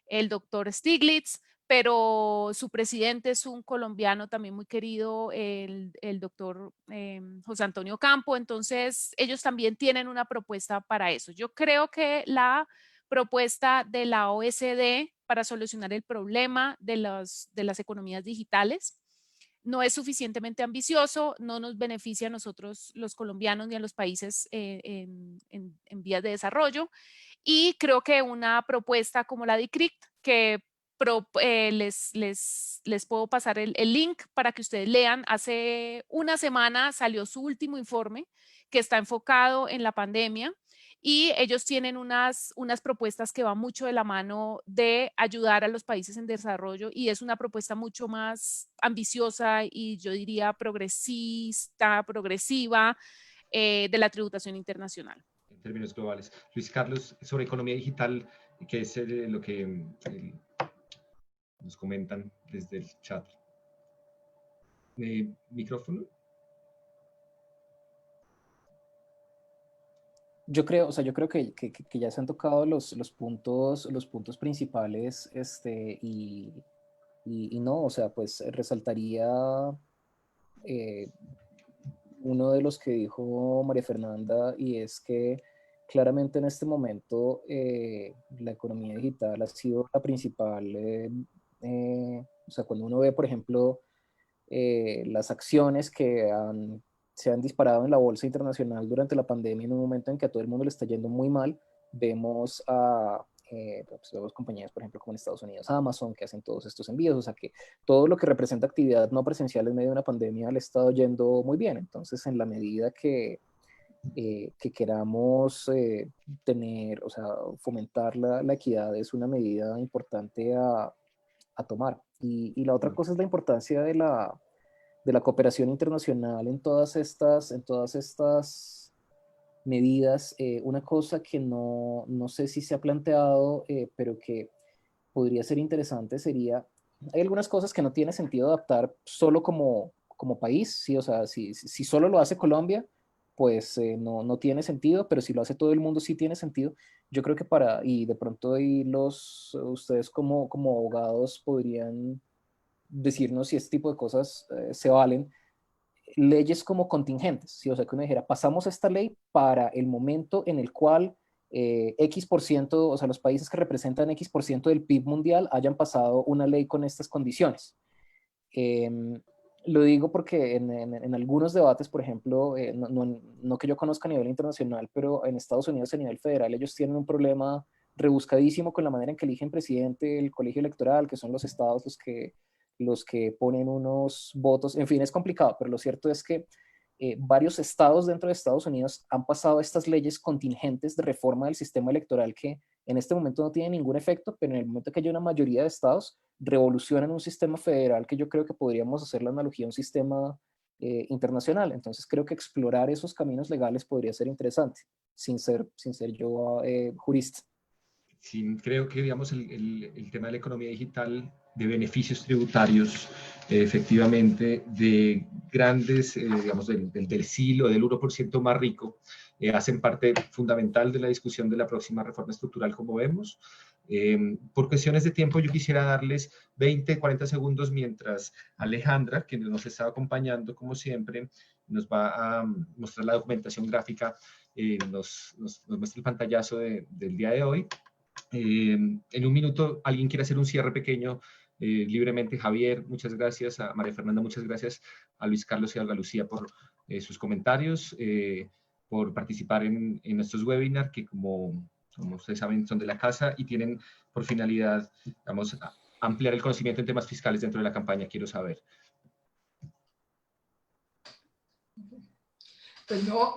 el doctor Stiglitz, pero su presidente es un colombiano también muy querido, el doctor José Antonio Campo. Entonces, ellos también tienen una propuesta para eso. Yo creo que la propuesta de la OECD para solucionar el problema de las economías digitales no es suficientemente ambicioso, no nos beneficia a nosotros los colombianos ni a los países en vías de desarrollo. Y creo que una propuesta como la de ICRICT, que les puedo pasar el link para que ustedes lean. Hace una semana salió su último informe que está enfocado en la pandemia y ellos tienen unas propuestas que van mucho de la mano de ayudar a los países en desarrollo y es una propuesta mucho más ambiciosa y yo diría progresista, progresiva de la tributación internacional. En términos globales. Luis Carlos, sobre economía digital, que es lo que nos comentan desde el chat. ¿Micrófono? Yo creo que ya se han tocado los puntos principales, y no, o sea, pues resaltaría uno de los que dijo María Fernanda, y es que claramente en este momento la economía digital ha sido la principal, o sea, cuando uno ve, por ejemplo, las acciones que se han disparado en la bolsa internacional durante la pandemia, en un momento en que a todo el mundo le está yendo muy mal, vemos a vemos compañías, por ejemplo, como en Estados Unidos, Amazon, que hacen todos estos envíos, o sea que todo lo que representa actividad no presencial en medio de una pandemia le ha estado yendo muy bien. Entonces, en la medida que queramos tener, o sea, fomentar la equidad es una medida importante a tomar. Y la otra cosa es la importancia de la cooperación internacional en todas estas medidas. Una cosa que no sé si se ha planteado, pero que podría ser interesante sería, hay algunas cosas que no tiene sentido adaptar solo como país, ¿sí? O sea, si solo lo hace Colombia, pues no tiene sentido, pero si lo hace todo el mundo sí tiene sentido. Yo creo que y de pronto ahí ustedes como abogados podrían decirnos si este tipo de cosas se valen. Leyes como contingentes, ¿sí? O sea, que uno dijera, pasamos esta ley para el momento en el cual X%, o sea, los países que representan X% del PIB mundial hayan pasado una ley con estas condiciones. Lo digo porque en algunos debates, por ejemplo, no que yo conozca a nivel internacional, pero en Estados Unidos a nivel federal ellos tienen un problema rebuscadísimo con la manera en que eligen presidente el colegio electoral, que son los estados los que ponen unos votos. En fin, es complicado, pero lo cierto es que varios estados dentro de Estados Unidos han pasado estas leyes contingentes de reforma del sistema electoral que en este momento no tienen ningún efecto, pero en el momento que haya una mayoría de estados, revolucionan un sistema federal que yo creo que podríamos hacer la analogía a un sistema internacional. Entonces creo que explorar esos caminos legales podría ser interesante, sin ser yo jurista. Sí, creo que, digamos, el tema de la economía digital, de beneficios tributarios, efectivamente, de grandes, digamos, del silo, del 1% más rico, hacen parte fundamental de la discusión de la próxima reforma estructural, como vemos. Por cuestiones de tiempo, yo quisiera darles 20, 40 segundos mientras Alejandra, que nos está acompañando como siempre, nos va a mostrar la documentación gráfica, nos muestra el pantallazo del día de hoy. En un minuto, ¿alguien quiere hacer un cierre pequeño? Libremente, Javier, muchas gracias, a María Fernanda, muchas gracias, a Luis Carlos y a Olga Lucía por sus comentarios, por participar en estos webinars que, como ustedes saben, son de la casa y tienen por finalidad, digamos, ampliar el conocimiento en temas fiscales dentro de la campaña Quiero Saber. Pues no,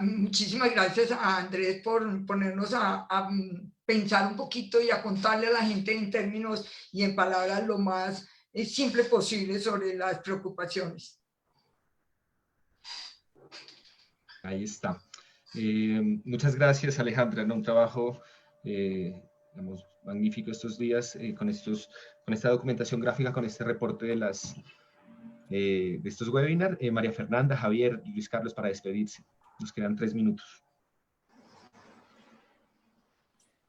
muchísimas gracias a Andrés por ponernos a pensar un poquito y a contarle a la gente en términos y en palabras lo más simple posible sobre las preocupaciones. Ahí está. Muchas gracias, Alejandra, un trabajo digamos, magnífico estos días con esta documentación gráfica, con este reporte de estos webinars. María Fernanda, Javier y Luis Carlos, para despedirse. Nos quedan 3 minutos.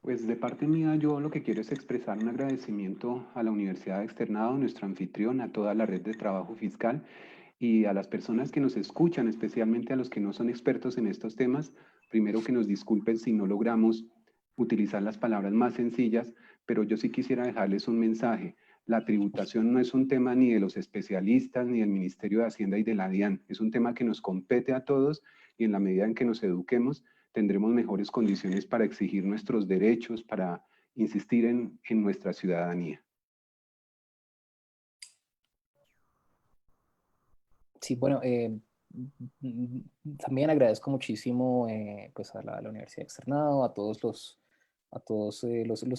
Pues de parte mía, yo lo que quiero es expresar un agradecimiento a la Universidad de Externado, nuestro anfitrión, a toda la red de trabajo fiscal y a las personas que nos escuchan, especialmente a los que no son expertos en estos temas. Primero, que nos disculpen si no logramos utilizar las palabras más sencillas, pero yo sí quisiera dejarles un mensaje. La tributación no es un tema ni de los especialistas, ni del Ministerio de Hacienda y de la DIAN. Es un tema que nos compete a todos y en la medida en que nos eduquemos, tendremos mejores condiciones para exigir nuestros derechos, para insistir en nuestra ciudadanía. Sí, bueno, también agradezco muchísimo pues a la Universidad de Externado, a todos los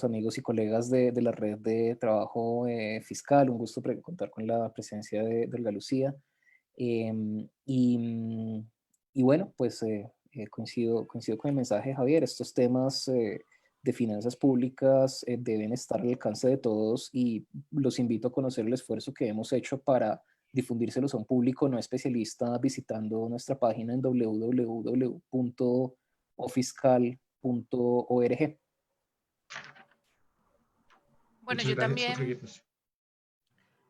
amigos y colegas de la red de trabajo fiscal. Un gusto contar con la presencia de Olga Lucía. Y bueno, pues coincido con el mensaje de Javier. Estos temas de finanzas públicas deben estar al alcance de todos y los invito a conocer el esfuerzo que hemos hecho para difundírselos a un público no especialista visitando nuestra página en www.ofiscal.org. Bueno, Muchas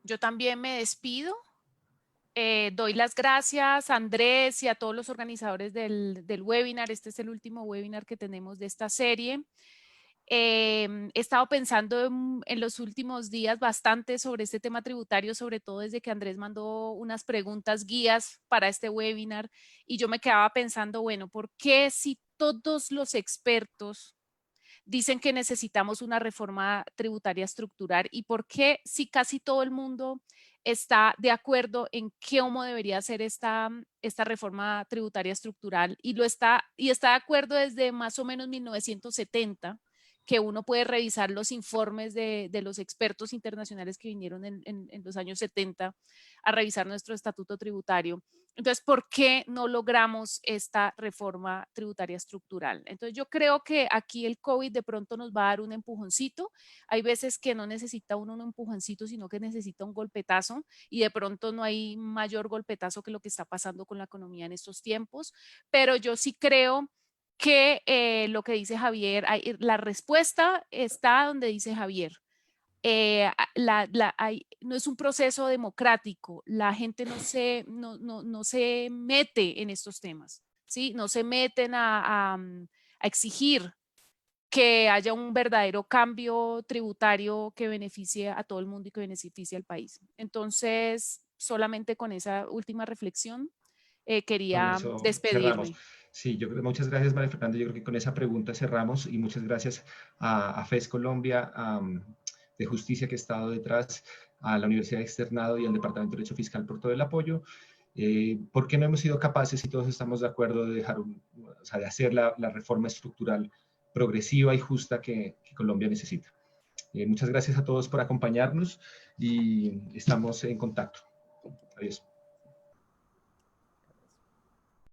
yo también me despido. Doy las gracias a Andrés y a todos los organizadores del webinar. Este es el último webinar que tenemos de esta serie. He estado pensando en los últimos días bastante sobre este tema tributario, sobre todo desde que Andrés mandó unas preguntas guías para este webinar, y yo me quedaba pensando, bueno, ¿por qué si todos los expertos dicen que necesitamos una reforma tributaria estructural, y por qué si casi todo el mundo está de acuerdo en cómo debería ser esta reforma tributaria estructural y está de acuerdo desde más o menos 1970, que uno puede revisar los informes de los expertos internacionales que vinieron en los años 70 a revisar nuestro estatuto tributario? Entonces, ¿por qué no logramos esta reforma tributaria estructural? Entonces, yo creo que aquí el COVID de pronto nos va a dar un empujoncito. Hay veces que no necesita uno un empujoncito, sino que necesita un golpetazo, y de pronto no hay mayor golpetazo que lo que está pasando con la economía en estos tiempos. Pero yo sí creo que lo que dice Javier, la respuesta está donde dice Javier. No es un proceso democrático, la gente no se mete en estos temas, ¿sí? No se meten a exigir que haya un verdadero cambio tributario que beneficie a todo el mundo y que beneficie al país. Entonces, solamente con esa última reflexión quería despedirme. Cerramos. Sí, yo creo, muchas gracias, María Fernanda. Yo creo que con esa pregunta cerramos, y muchas gracias a FES Colombia, de Justicia, que ha estado detrás, a la Universidad de Externado y al Departamento de Derecho Fiscal por todo el apoyo. ¿Por qué no hemos sido capaces, y todos estamos de acuerdo, de hacer la reforma estructural progresiva y justa que Colombia necesita? Muchas gracias a todos por acompañarnos y estamos en contacto. Adiós.